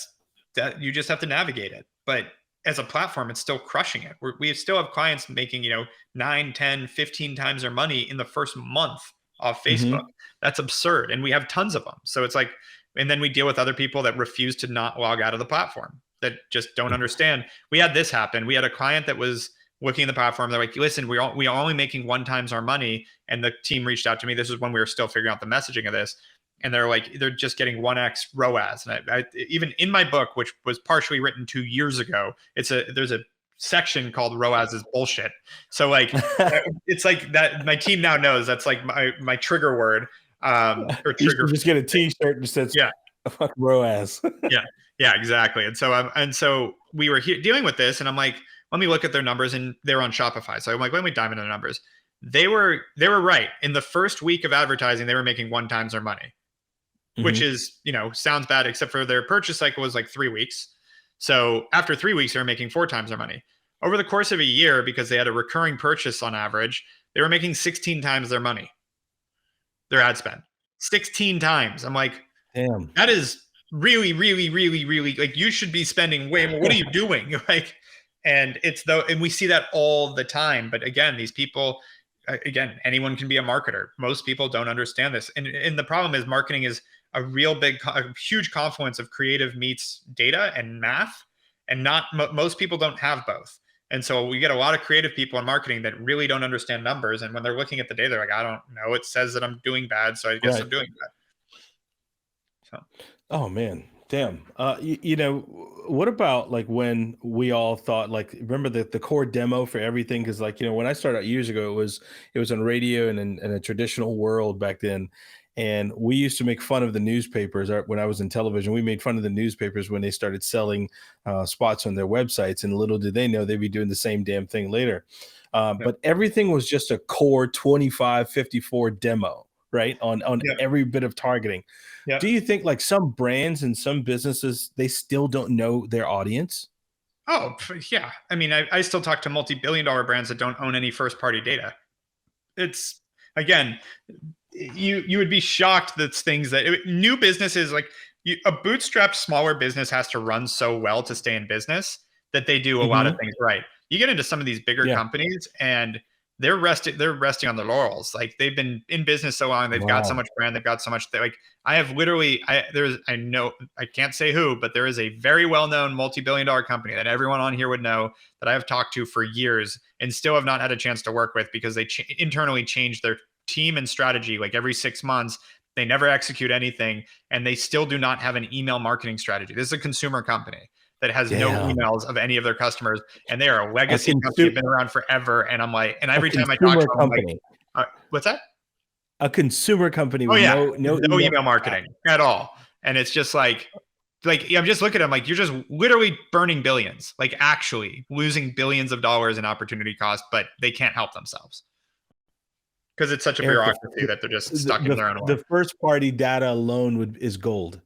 you just have to navigate it. But as a platform, it's still crushing it. We still have clients making, 9, 10, 15 times their money in the first month off Facebook. That's absurd. And we have tons of them. So it's like, and then we deal with other people that refuse to not log out of the platform, that just don't understand. We had this happen. We had a client that was looking at the platform. They're like, listen, we are only making 1 times our money. And the team reached out to me. This is when we were still figuring out the messaging of this. And they're like, they're just getting 1x ROAS. And I even in my book, which was partially written 2 years ago, there's a section called ROAS is bullshit. So, like, it's like that. My team now knows that's like my trigger word. Or trigger. Just get a T-shirt that says, fuck ROAS. yeah, exactly. And so we were dealing with this, and I'm like, let me look at their numbers, and they're on Shopify. So I'm like, let me dive into the numbers. They were right. In the first week of advertising, they were making 1 times their money. Which is, sounds bad, except for their purchase cycle was like 3 weeks. So after 3 weeks, they were making 4 times their money. Over the course of a year, because they had a recurring purchase on average, they were making 16 times their money, their ad spend. 16 times. I'm like, damn, that is really, really, really, really, like, you should be spending way more. What are you doing? Like, and we see that all the time. But again, these people, anyone can be a marketer. Most people don't understand this. And the problem is marketing is a huge confluence of creative meets data and math, and most people don't have both. And so we get a lot of creative people in marketing that really don't understand numbers. And when they're looking at the data, they're like, I don't know. It says that I'm doing bad, so I guess I'm doing bad. So. Oh man, damn. What about, like, when we all thought, like, remember the core demo for everything? Because, like, when I started out years ago, it was on radio and in a traditional world back then. And we used to make fun of the newspapers when I was in television. We made fun of the newspapers when they started selling spots on their websites. And little did they know they'd be doing the same damn thing later. But everything was just a core 2554 demo, right? On every bit of targeting. Yep. Do you think, like, some brands and some businesses, they still don't know their audience? Oh, yeah. I still talk to multi-billion-dollar brands that don't own any first-party data. It's, again, you would be shocked that things that new businesses like a bootstrapped smaller business has to run so well to stay in business that they do a lot of things right. You get into some of these bigger companies and they're resting on their laurels. Like they've been in business so long, they've got so much brand, they've got so much. Like I have literally, I know I can't say who, but there is a very well-known multi-billion-dollar company that everyone on here would know that I have talked to for years and still have not had a chance to work with because they internally changed their team and strategy like every 6 months. They never execute anything, and they still do not have an email marketing strategy. This is a consumer company that has no emails of any of their customers, and they are a legacy company, been around forever. And I'm like, and every time I talk to them, I'm like, what's that? A consumer company with no email marketing at all. And it's just like I'm just looking at them like, you're just literally burning billions, like actually losing billions of dollars in opportunity cost, but they can't help themselves. Because it's such a bureaucracy that they're just stuck in their own way. The first party data alone is gold.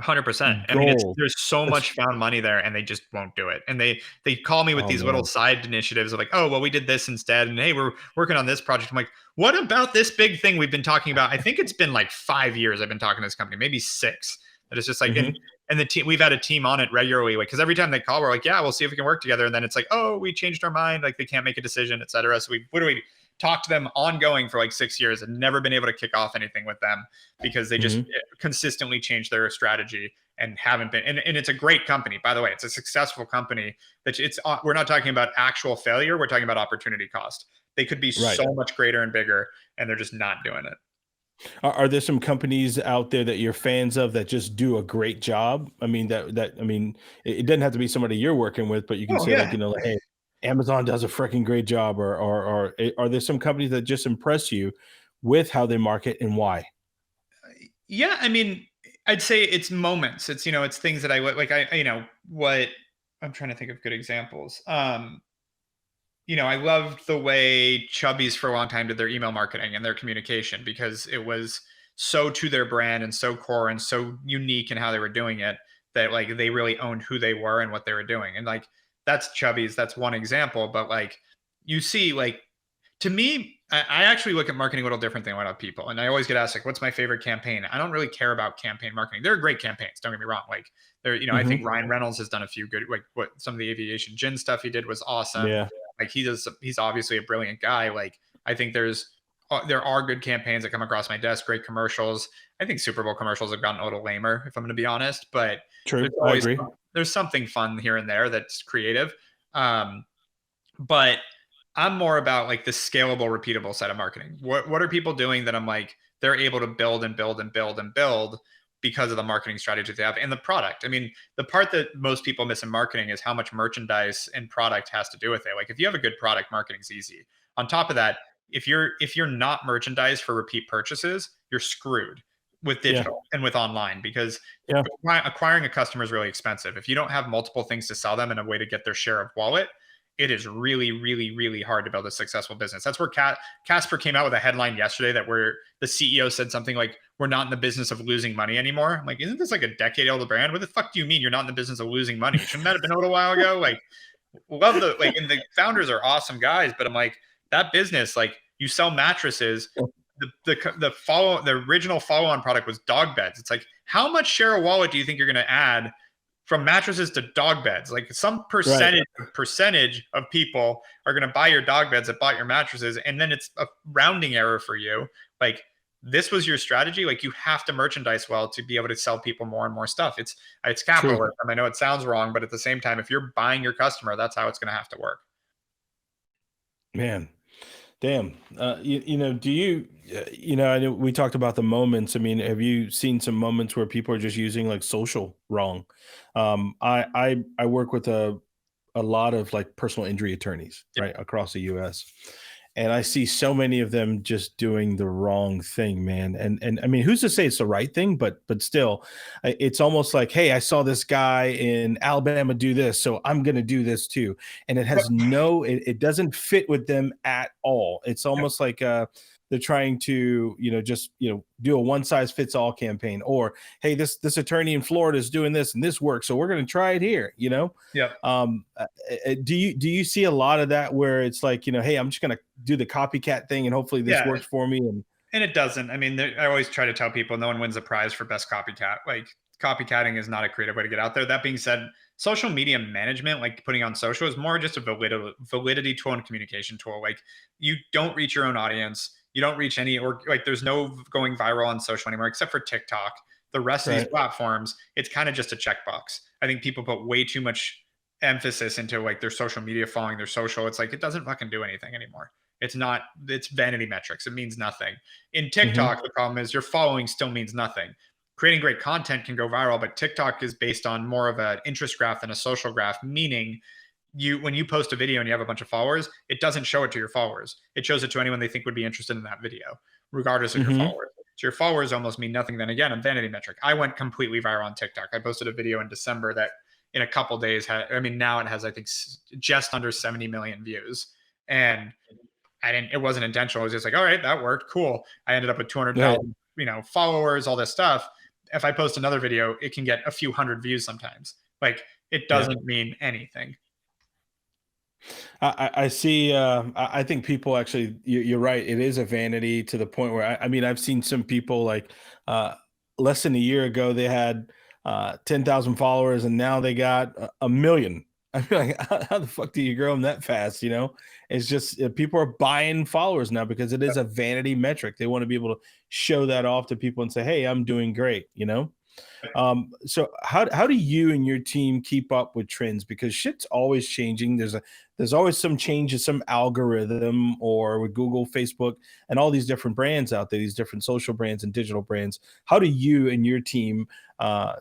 100%. I mean, there's so much found money there, and they just won't do it. And they call me with these little side initiatives of like, oh, well, we did this instead, and hey, we're working on this project. I'm like, what about this big thing we've been talking about? I think it's been like 5 years I've been talking to this company, maybe 6. That it's just like, and the team, we've had a team on it regularly, like, because every time they call, we're like, yeah, we'll see if we can work together. And then it's like, oh, we changed our mind, like they can't make a decision, et cetera. So we literally talked to them ongoing for like 6 years and never been able to kick off anything with them because they just consistently change their strategy and haven't been. And it's a great company, by the way. It's a successful company. That we're not talking about actual failure. We're talking about opportunity cost. They could be so much greater and bigger, and they're just not doing it. Are there some companies out there that you're fans of that just do a great job? I mean, it doesn't have to be somebody you're working with, but you can say like, like, hey, Amazon does a freaking great job, or are there some companies that just impress you with how they market and why? Yeah, I mean, I'd say it's moments. It's it's things that I like. What I'm trying to think of good examples. I loved the way Chubby's for a long time did their email marketing and their communication because it was so to their brand and so core and so unique in how they were doing it that like they really owned who they were and what they were doing. And like, that's Chubby's, that's one example, but like you see, like to me, I actually look at marketing a little different than a lot of people. And I always get asked like, what's my favorite campaign? I don't really care about campaign marketing. They're great campaigns. Don't get me wrong. Like I think Ryan Reynolds has done a few good, like what some of the aviation gin stuff he did was awesome. Yeah. Like he's obviously a brilliant guy. Like I think there are good campaigns that come across my desk, great commercials. I think Super Bowl commercials have gotten a little lamer, if I'm going to be honest, but true. I agree. There's something fun here and there that's creative. But I'm more about like the scalable, repeatable side of marketing. What are people doing that I'm like, they're able to build and build and build and build because of the marketing strategy they have and the product. I mean, the part that most people miss in marketing is how much merchandise and product has to do with it. Like if you have a good product, marketing's easy. On top of that, if you're not merchandise for repeat purchases, you're screwed with digital and with online because acquiring a customer is really expensive. If you don't have multiple things to sell them and a way to get their share of wallet, it is really, really, really hard to build a successful business. That's where Casper came out with a headline yesterday that where the CEO said something like, we're not in the business of losing money anymore. I'm like, isn't this like a decade-old brand? What the fuck do you mean you're not in the business of losing money? Shouldn't that have been a little while ago? Like, love and the founders are awesome guys, but I'm like, that business, like you sell mattresses. The original follow-on product was dog beds. It's like, how much share of wallet do you think you're going to add from mattresses to dog beds? Like some percentage of people are going to buy your dog beds that bought your mattresses. And then it's a rounding error for you. Like this was your strategy. Like you have to merchandise well to be able to sell people more and more stuff. It's capitalism. I know it sounds wrong, but at the same time, if you're buying your customer, that's how it's going to have to work. Man, damn. Do you, I know we talked about the moments. I mean, have you seen some moments where people are just using like social wrong? I work with a lot of like personal injury attorneys right across the US. And I see so many of them just doing the wrong thing, man. And I mean, who's to say it's the right thing, but still, it's almost like, hey, I saw this guy in Alabama do this, so I'm going to do this too. And it has it doesn't fit with them at all. It's almost like they're trying to, do a one size fits all campaign, or, hey, this attorney in Florida is doing this and this works, so we're going to try it here, Yeah. Do you see a lot of that where it's like, hey, I'm just going to do the copycat thing and hopefully this works for me? And it doesn't. I mean, I always try to tell people no one wins a prize for best copycat. Like, copycatting is not a creative way to get out there. That being said, social media management, like putting on social, is more just a validity tool and communication tool. Like, you don't reach your own audience. You don't reach any, or like, there's no going viral on social anymore, except for TikTok. The rest of these platforms, it's kind of just a checkbox. I think people put way too much emphasis into like their social media following, their social. It's like, it doesn't fucking do anything anymore. It's not, it's vanity metrics. It means nothing. In TikTok, the problem is your following still means nothing. Creating great content can go viral, but TikTok is based on more of an interest graph than a social graph, meaning when you post a video and you have a bunch of followers, it doesn't show it to your followers. It shows it to anyone they think would be interested in that video, regardless of your followers. So your followers almost mean nothing. Then again, a vanity metric. I went completely viral on TikTok. I posted a video in December that in a couple days now it has, I think, just under 70 million views. And it wasn't intentional. It was just like, all right, that worked. Cool. I ended up with 200,000, followers, all this stuff. If I post another video, it can get a few hundred views sometimes. Like, it doesn't mean anything. I see. I think people actually, you're right. It is a vanity to the point where, I mean, I've seen some people like less than a year ago, they had 10,000 followers and now they got a million. I mean, like, how the fuck do you grow them that fast? It's just people are buying followers now because it is a vanity metric. They want to be able to show that off to people and say, hey, I'm doing great, So how do you and your team keep up with trends? Because shit's always changing. There's always some changes, some algorithm, or with Google, Facebook, and all these different brands out there, these different social brands and digital brands. How do you and your team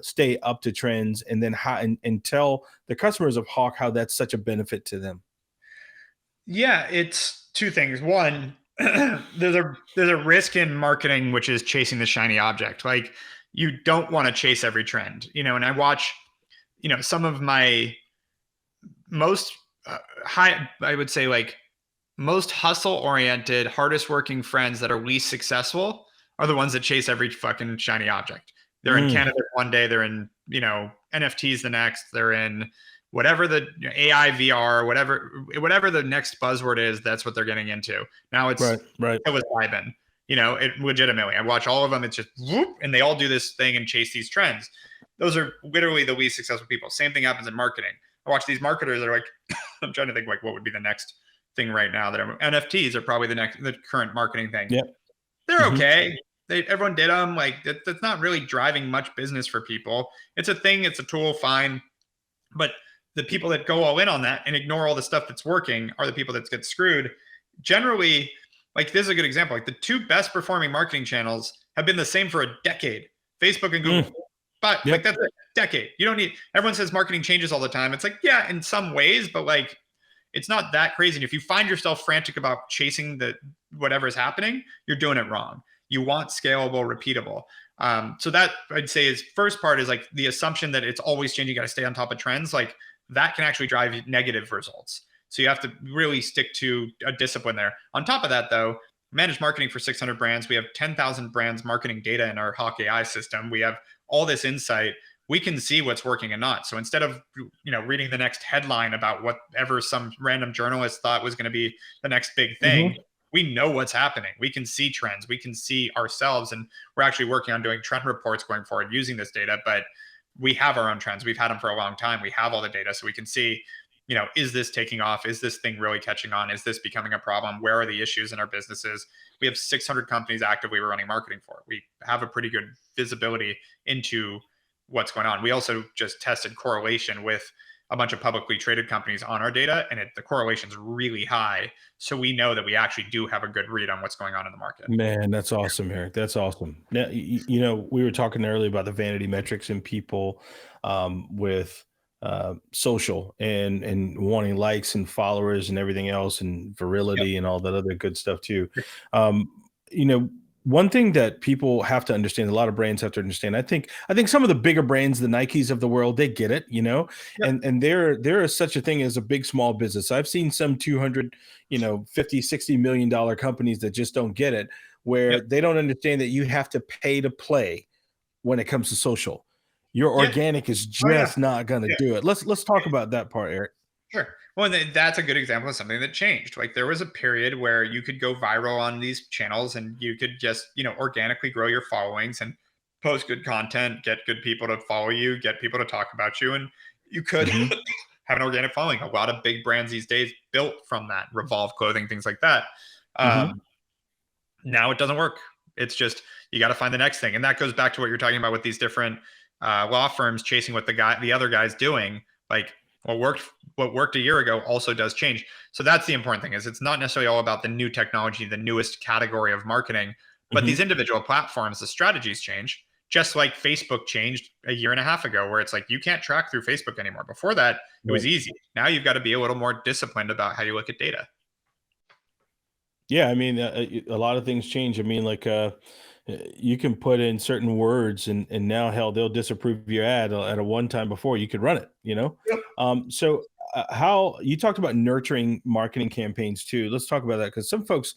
stay up to trends, and then and tell the customers of Hawke how that's such a benefit to them? Yeah, it's two things. One, there's a risk in marketing, which is chasing the shiny object. Like, you don't want to chase every trend, and I watch, some of my most I would say, like, most hustle oriented, hardest working friends that are least successful are the ones that chase every fucking shiny object. They're in Canada one day, they're in, NFTs the next, they're in whatever the AI, VR, whatever the next buzzword is, that's what they're getting into. Now it's psilocybin. It legitimately, I watch all of them. It's just whoop, and they all do this thing and chase these trends. Those are literally the least successful people. Same thing happens in marketing. I watch these marketers that are like, I'm trying to think like what would be the next thing right now that NFTs are probably the current marketing thing. Yep. They're okay. Everyone did them. Like, that's not really driving much business for people. It's a thing. It's a tool. Fine. But the people that go all in on that and ignore all the stuff that's working are the people that get screwed. Generally, like, this is a good example. Like, the two best performing marketing channels have been the same for a decade: Facebook and Google. But like, that's a decade. You don't need, everyone says marketing changes all the time. It's like, yeah, in some ways, but like, it's not that crazy. And if you find yourself frantic about chasing whatever is happening, you're doing it wrong. You want scalable, repeatable. So that, I'd say, is first part is like the assumption that it's always changing. You got to stay on top of trends. Like, that can actually drive negative results. So you have to really stick to a discipline there. On top of that, though, managed marketing for 600 brands. We have 10,000 brands marketing data in our Hawke AI system. We have all this insight. We can see what's working and not. So instead of, reading the next headline about whatever some random journalist thought was going to be the next big thing, we know what's happening. We can see trends. We can see ourselves. And we're actually working on doing trend reports going forward using this data. But we have our own trends. We've had them for a long time. We have all the data, so we can see, is this taking off? Is this thing really catching on? Is this becoming a problem? Where are the issues in our businesses? We have 600 companies actively we're running marketing for. We have a pretty good visibility into what's going on. We also just tested correlation with a bunch of publicly traded companies on our data, and the correlation's really high. So we know that we actually do have a good read on what's going on in the market. Man, that's awesome, Erik. That's awesome. Now, we were talking earlier about the vanity metrics and people with social and wanting likes and followers and everything else, and virility and all that other good stuff too. One thing that people have to understand, a lot of brands have to understand, I think some of the bigger brands, the Nikes of the world, they get it, and there is such a thing as a big small business. I've seen some 200, 50, $60 million companies that just don't get it, where they don't understand that you have to pay to play when it comes to social. Your organic is just not going to do it. Let's talk about that part, Erik. Sure. Well, and that's a good example of something that changed. Like there was a period where you could go viral on these channels and you could just, organically grow your followings and post good content, get good people to follow you, get people to talk about you. And you could Mm-hmm. have an organic following. A lot of big brands these days built from that, Revolve clothing, things like that. Mm-hmm. Now it doesn't work. It's just, you got to find the next thing. And that goes back to what you're talking about with these different law firms chasing what the other guy's doing. Like what worked a year ago also does change. So that's the important thing, is it's not necessarily all about the new technology, the newest category of marketing, but Mm-hmm. these individual platforms, the strategies change, just like Facebook changed a year and a half ago, where it's like, you can't track through Facebook anymore. Before that, it was easy. Now you've got to be a little more disciplined about how you look at data. Yeah, I mean, a lot of things change. I mean, like you can put in certain words, and now hell, they'll disapprove your ad at a one time before you could run it. Yep. So how you talked about nurturing marketing campaigns too? Let's talk about that, because some folks,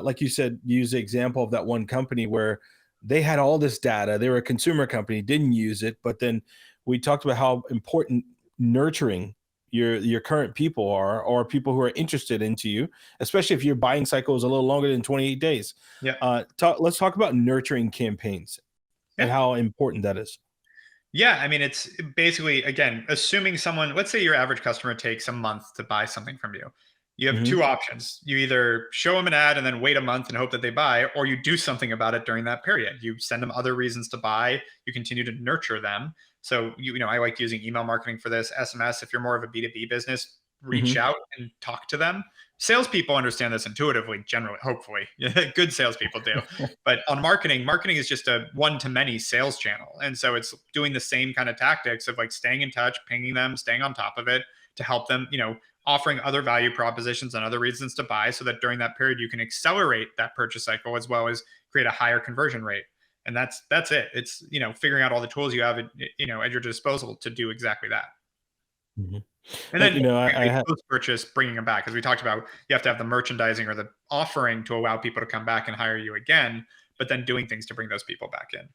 like you said, use the example of that one company where they had all this data. They were a consumer company, didn't use it, but then we talked about how important nurturing your current people are, or people who are interested into you, especially if your buying cycle is a little longer than 28 days. Yeah. Let's talk about nurturing campaigns and Yeah. how important that is. Yeah, I mean, it's basically, again, assuming someone, let's say your average customer takes a month to buy something from you. You have Mm-hmm. two options. You either show them an ad and then wait a month and hope that they buy, or you do something about it during that period. You send them other reasons to buy. You continue to nurture them. So, I like using email marketing for this, SMS. If you're more of a B2B business, reach Mm-hmm. out and talk to them. Salespeople understand this intuitively, generally, hopefully. Good salespeople do. But on marketing is just a one-to-many sales channel. And so it's doing the same kind of tactics of like staying in touch, pinging them, staying on top of it to help them, offering other value propositions and other reasons to buy, so that during that period you can accelerate that purchase cycle as well as create a higher conversion rate. And that's it. It's, figuring out all the tools you have at your disposal to do exactly that. Mm-hmm. And then I have. post-purchase, bringing them back, because we talked about, you have to have the merchandising or the offering to allow people to come back and hire you again, but then doing things to bring those people back in.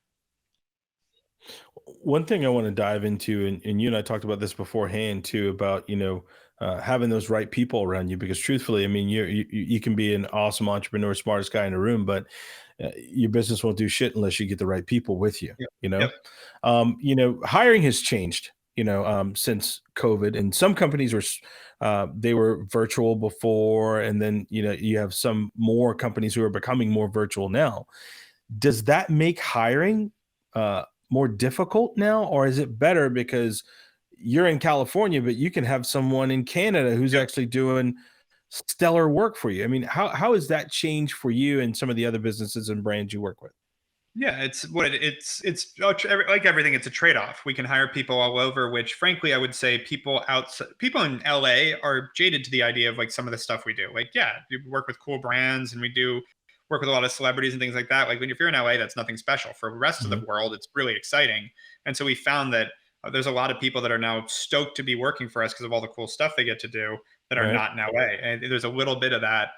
One thing I want to dive into, and you and I talked about this beforehand too, about having those right people around you, because truthfully, I mean, you can be an awesome entrepreneur, smartest guy in the room, but your business won't do shit unless you get the right people with you. Yep. Hiring has changed. Since COVID, and some companies were they were virtual before, and then you have some more companies who are becoming more virtual now. Does that make hiring more difficult now, or is it better because you're in California, but you can have someone in Canada who's actually doing stellar work for you? I mean, how has that changed for you and some of the other businesses and brands you work with? Yeah, it's like everything. It's a trade-off. We can hire people all over, which frankly, I would say people in LA are jaded to the idea of like some of the stuff we do. Like, yeah, we work with cool brands and we do work with a lot of celebrities and things like that. Like if you're in LA, that's nothing special. For the rest of the world, it's really exciting. And so we found that there's a lot of people that are now stoked to be working for us because of all the cool stuff they get to do that are not in LA. And there's a little bit of that.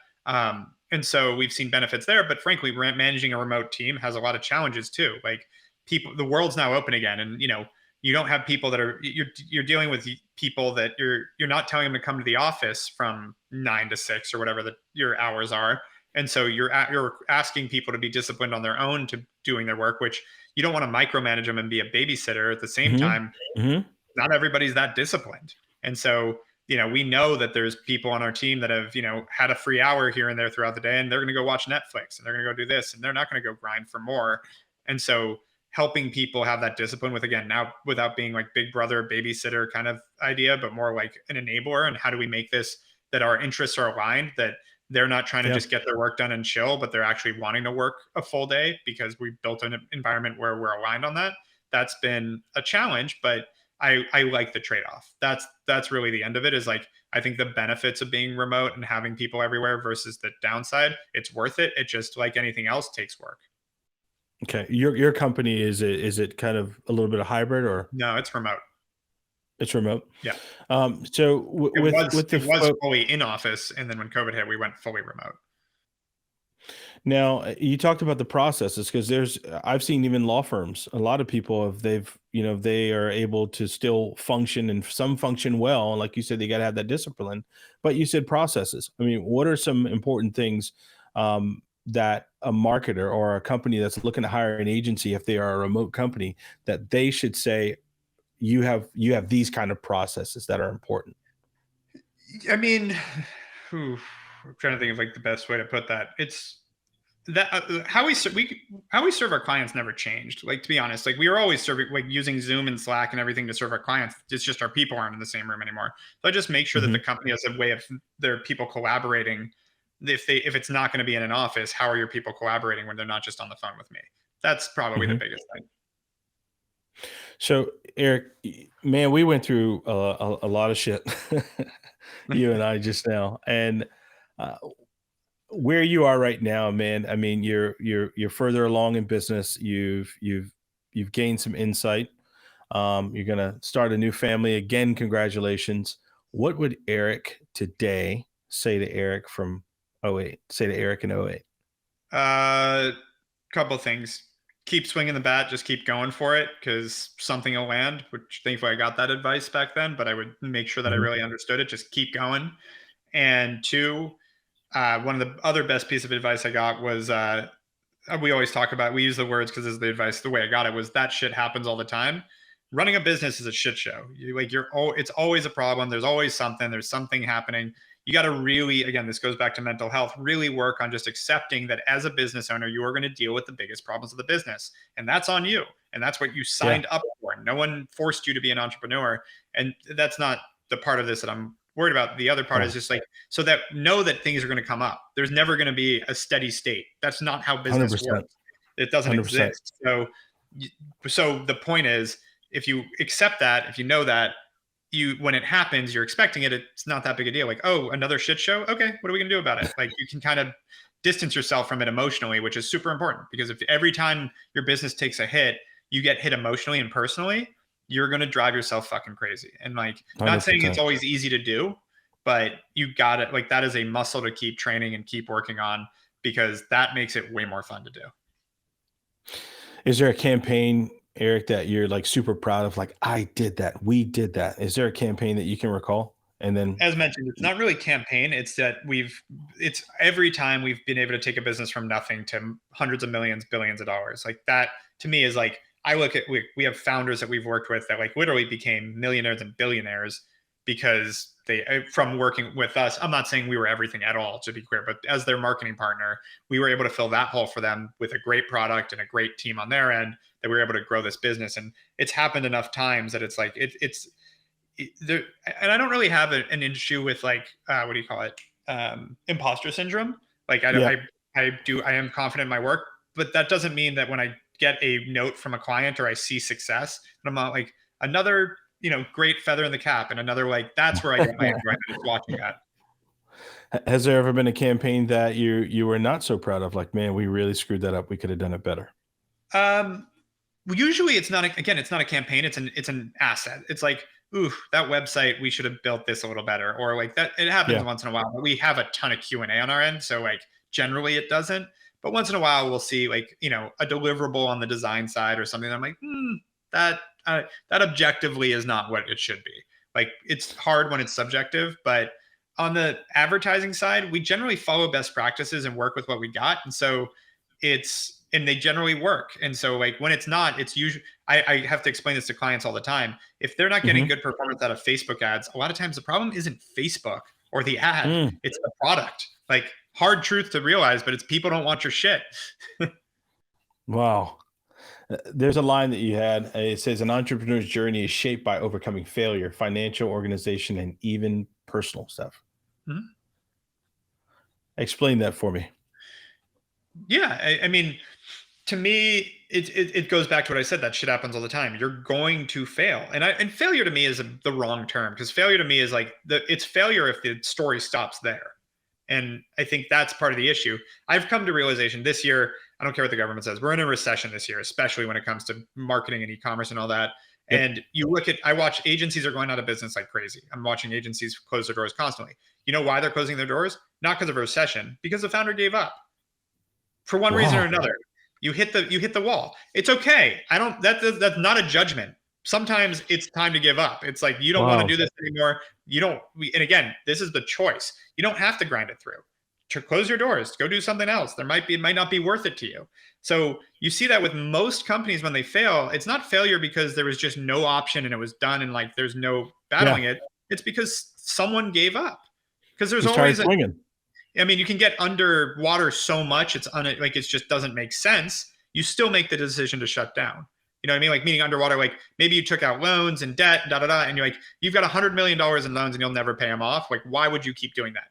And so we've seen benefits there, but frankly, managing a remote team has a lot of challenges too. Like the world's now open again, and you don't have people that are you're dealing with people that you're not telling them to come to the office from 9 to 6 or whatever your hours are, and so you're asking people to be disciplined on their own to doing their work, which you don't want to micromanage them and be a babysitter. At the same time, not everybody's that disciplined, and so we know that there's people on our team that have, had a free hour here and there throughout the day, and they're going to go watch Netflix and they're going to go do this, and they're not going to go grind for more. And so helping people have that discipline with, again, now without being like big brother, babysitter kind of idea, but more like an enabler. And how do we make this that our interests are aligned, that they're not trying to just get their work done and chill, but they're actually wanting to work a full day because we built an environment where we're aligned on that. That's been a challenge, but I like the trade-off. That's really the end of it, is like, I think the benefits of being remote and having people everywhere versus the downside, it's worth it. It just, like anything else, takes work. Okay. Your company, is it kind of a little bit of hybrid, or? No, it's remote. It's remote. Yeah. So it was fully in office, and then when COVID hit, we went fully remote. Now, you talked about the processes because I've seen even law firms, a lot of people, if they are able to still function and some function well. Like you said, they got to have that discipline. But you said processes. I mean, what are some important things that a marketer or a company that's looking to hire an agency, if they are a remote company, that they should say, you have these kind of processes that are important? I mean, I'm trying to think of like the best way to put that. It's that how we serve our clients never changed. Like, to be honest, like we were always serving, like using Zoom and Slack and everything to serve our clients. It's just our people aren't in the same room anymore. So I just make sure that the company has a way of their people collaborating. If it's not going to be in an office, how are your people collaborating when they're not just on the phone with me? That's probably the biggest thing. So, Erik, man, we went through a lot of shit, you and I just now, and where you are right now, man. I mean, you're further along in business. You've gained some insight. You're gonna start a new family again. Congratulations. What would Erik today say to Erik from 08? Say to Erik in 08. Couple things. Keep swinging the bat. Just keep going for it because something will land. Which thankfully I got that advice back then, but I would make sure that I really understood it. Just keep going. And two, one of the other best piece of advice I got was we always talk about, we use the words because this is the advice. The way I got it was that shit happens all the time. Running a business is a shit show. It's always a problem. There's always something. There's something happening. You got to really, again, this goes back to mental health, really work on just accepting that as a business owner, you are going to deal with the biggest problems of the business. And that's on you. And that's what you signed up for. No one forced you to be an entrepreneur. And that's not the part of this that I'm worried about. The other part is just like, so that know that things are going to come up. There's never going to be a steady state. That's not how business 100%. works. It doesn't 100%. exist. So the point is, if you accept that, if you know that, when it happens, you're expecting it, it's not that big a deal. Like, oh, another shit show? Okay, what are we gonna do about it? Like, you can kind of distance yourself from it emotionally, which is super important, because if every time your business takes a hit, you get hit emotionally and personally, you're gonna drive yourself fucking crazy. And like, 100%. Not saying it's always easy to do, but you got it. Like, that is a muscle to keep training and keep working on, because that makes it way more fun to do. Is there a campaign, Erik, that you're like super proud of? Like, I did that. We did that. Is there a campaign that you can recall? And then, as mentioned, it's not really campaign. It's that it's every time we've been able to take a business from nothing to hundreds of millions, billions of dollars. Like, that to me is like, I look at, we have founders that we've worked with that like literally became millionaires and billionaires because from working with us. I'm not saying we were everything at all, to be clear, but as their marketing partner, we were able to fill that hole for them with a great product and a great team on their end, that we were able to grow this business. And it's happened enough times that it's like, and I don't really have an issue with like, what do you call it? Imposter syndrome. Like, I am confident in my work, but that doesn't mean that when I get a note from a client or I see success, and I'm not like, another, great feather in the cap, and another, like, that's where I get my enjoyment, is watching that. Has there ever been a campaign that you were not so proud of? Like, man, we really screwed that up. We could have done it better. Usually it's not it's not a campaign. It's an asset. It's like, ooh, that website, we should have built this a little better, or like that. It happens once in a while, but we have a ton of Q&A on our end. So like, generally it doesn't, but once in a while we'll see like, a deliverable on the design side or something. I'm like, that objectively is not what it should be. Like, it's hard when it's subjective, but on the advertising side, we generally follow best practices and work with what we got. And so and they generally work. And so like, when it's not, it's usually, I have to explain this to clients all the time. If they're not getting good performance out of Facebook ads, a lot of times the problem isn't Facebook or the ad, it's the product. Like, hard truth to realize, but it's people don't want your shit. Wow. There's a line that you had. It says, an entrepreneur's journey is shaped by overcoming failure, financial, organization, and even personal stuff. Explain that for me. Yeah. I mean, to me, it goes back to what I said, that shit happens all the time. You're going to fail. And failure to me is the wrong term, because failure to me is like, it's failure if the story stops there. And I think that's part of the issue. I've come to realization this year, I don't care what the government says, we're in a recession this year, especially when it comes to marketing and e-commerce and all that. Yep. And I watch agencies are going out of business like crazy. I'm watching agencies close their doors constantly. You know why they're closing their doors? Not because of a recession, because the founder gave up. for one reason or another. You hit the wall. It's okay. That's not a judgment. Sometimes it's time to give up. It's like, you don't want to do this anymore. And again, this is the choice. You don't have to grind it through. To close your doors, go do something else. It might not be worth it to you. So you see that with most companies when they fail. It's not failure because there was just no option and it was done and like there's no battling it. It's because someone gave up. Because there's always you can get underwater so much it just doesn't make sense. You still make the decision to shut down. You know what I mean? Like, meaning underwater, like maybe you took out loans and debt, and you're like, you've got $100 million in loans and you'll never pay them off. Like, why would you keep doing that?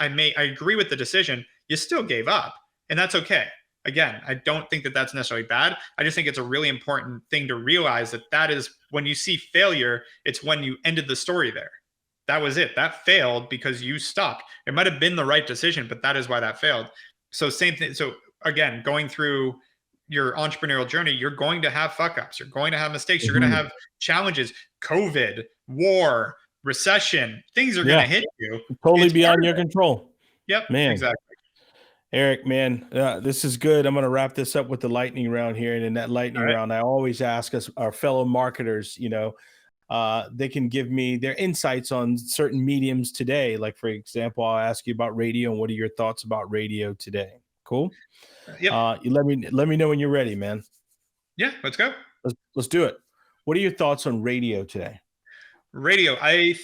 I agree with the decision. You still gave up, and that's okay. Again, I don't think that that's necessarily bad. I just think it's a really important thing to realize that is when you see failure, it's when you ended the story there. That was it. That failed because you stopped. It might have been the right decision, but that is why that failed. So same thing. So again, going through your entrepreneurial journey, you're going to have fuck ups. You're going to have mistakes. You're going to have challenges, COVID, war, recession, things are going to hit you. Totally beyond your control. Yep, man. Exactly. Eric, man, this is good. I'm going to wrap this up with the lightning round here. And in that lightning round, I always ask our fellow marketers, they can give me their insights on certain mediums today. Like, for example, I'll ask you about radio and what are your thoughts about radio today? Cool. Yep. You let me know when you're ready, man. Yeah, let's go. Let's do it. What are your thoughts on radio today? Radio, I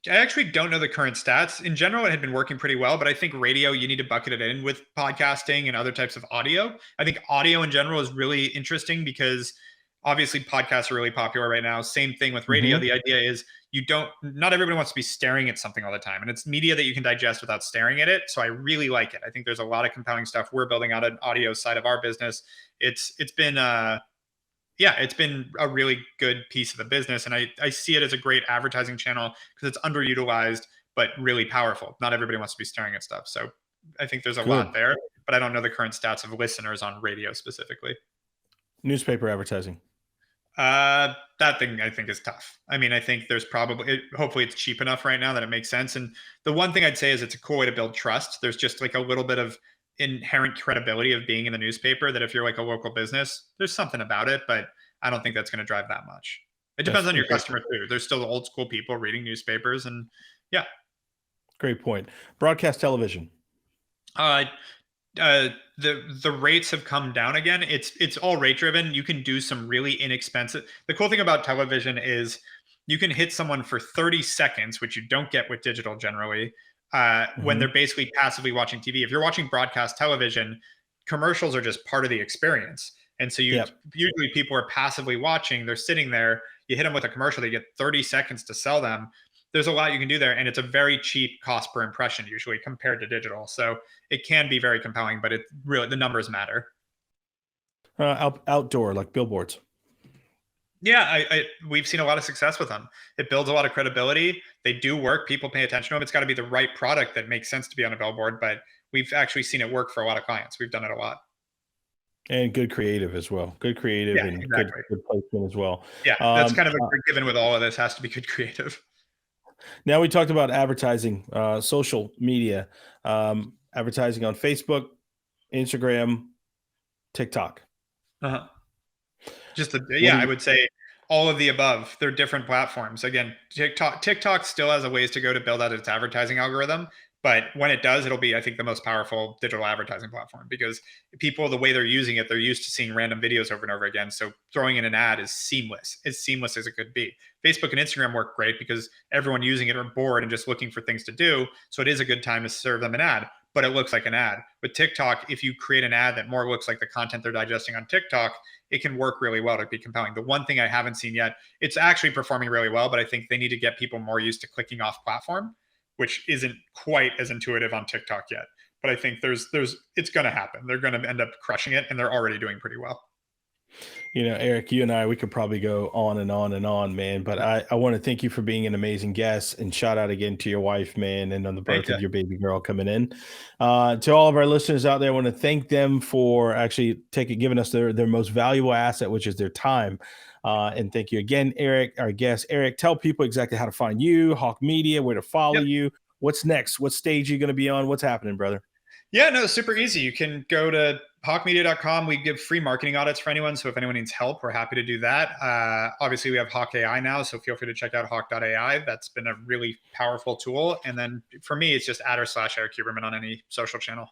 actually don't know the current stats. In general, it had been working pretty well, but I think radio, you need to bucket it in with podcasting and other types of audio. I think audio in general is really interesting because obviously podcasts are really popular right now. Same thing with radio. The idea is not everybody wants to be staring at something all the time, and it's media that you can digest without staring at it. So I really like it. I think there's a lot of compelling stuff. We're building out an audio side of our business. It's been a really good piece of the business. And I see it as a great advertising channel because it's underutilized, but really powerful. Not everybody wants to be staring at stuff. So I think there's a lot there, but I don't know the current stats of listeners on radio specifically. Newspaper advertising. That thing I think is tough. I mean, I think there's hopefully it's cheap enough right now that it makes sense. And the one thing I'd say is it's a cool way to build trust. There's just like a little bit of inherent credibility of being in the newspaper that if you're like a local business, there's something about it, but I don't think that's going to drive that much. It depends on your customer too. There's still old school people reading newspapers, and yeah. Great point. Broadcast television. The rates have come down again. It's all rate driven. You can do some really inexpensive. The cool thing about television is you can hit someone for 30 seconds, which you don't get with digital generally. When they're basically passively watching TV. If you're watching broadcast television, commercials are just part of the experience. And so usually people are passively watching, they're sitting there, you hit them with a commercial, they get 30 seconds to sell them. There's a lot you can do there. And it's a very cheap cost per impression usually compared to digital. So it can be very compelling, but it really, the numbers matter. Outdoor, like billboards. Yeah, we've seen a lot of success with them. It builds a lot of credibility. They do work. People pay attention to them. It's got to be the right product that makes sense to be on a billboard, but we've actually seen it work for a lot of clients. We've done it a lot. And good creative as well. Good creative and exactly. good placement as well. Yeah, that's kind of a given with all of this, has to be good creative. Now we talked about advertising, social media, advertising on Facebook, Instagram, TikTok. Uh-huh. I would say all of the above. They're different platforms. Again, TikTok still has a ways to go to build out its advertising algorithm. But when it does, it'll be, I think, the most powerful digital advertising platform because people, the way they're using it, they're used to seeing random videos over and over again. So throwing in an ad is seamless, as seamless as it could be. Facebook and Instagram work great because everyone using it are bored and just looking for things to do. So it is a good time to serve them an ad, but it looks like an ad. With TikTok, if you create an ad that more looks like the content they're digesting on TikTok, it can work really well to be compelling. The one thing I haven't seen yet, it's actually performing really well, but I think they need to get people more used to clicking off platform, which isn't quite as intuitive on TikTok yet. But I think it's going to happen. They're going to end up crushing it, and they're already doing pretty well. You know, Eric, you and I, we could probably go on and on and on, man. But I want to thank you for being an amazing guest, and shout out again to your wife, man, and on the birth of your baby girl coming in. To all of our listeners out there, I want to thank them for actually giving us their most valuable asset, which is their time. And thank you again, Eric, our guest. Eric, tell people exactly how to find you, Hawke Media, where to follow you. What's next? What stage are you going to be on? What's happening, brother? Yeah, no, super easy. You can go to hawkemedia.com. We give free marketing audits for anyone. So if anyone needs help, we're happy to do that. Obviously, we have Hawke AI now. So feel free to check out hawke.ai. That's been a really powerful tool. And then for me, it's just @Erik Huberman on any social channel.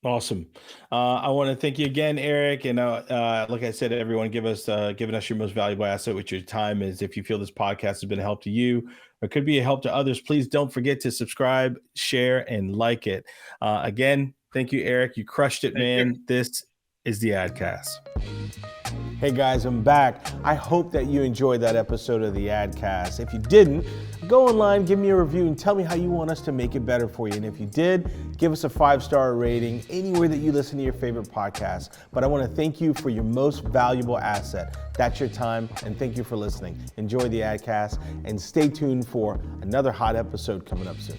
Awesome. I want to thank you again, Erik. And like I said, everyone, giving us your most valuable asset, which your time is. If you feel this podcast has been a help to you or could be a help to others, please don't forget to subscribe, share, and like it. Again, thank you, Erik. You crushed it, man. This is the Adcast. Hey guys, I'm back. I hope that you enjoyed that episode of the Adcast. If you didn't, go online, give me a review, and tell me how you want us to make it better for you. And if you did, give us a 5-star rating anywhere that you listen to your favorite podcast. But I want to thank you for your most valuable asset. That's your time, and thank you for listening. Enjoy the Adcast, and stay tuned for another hot episode coming up soon.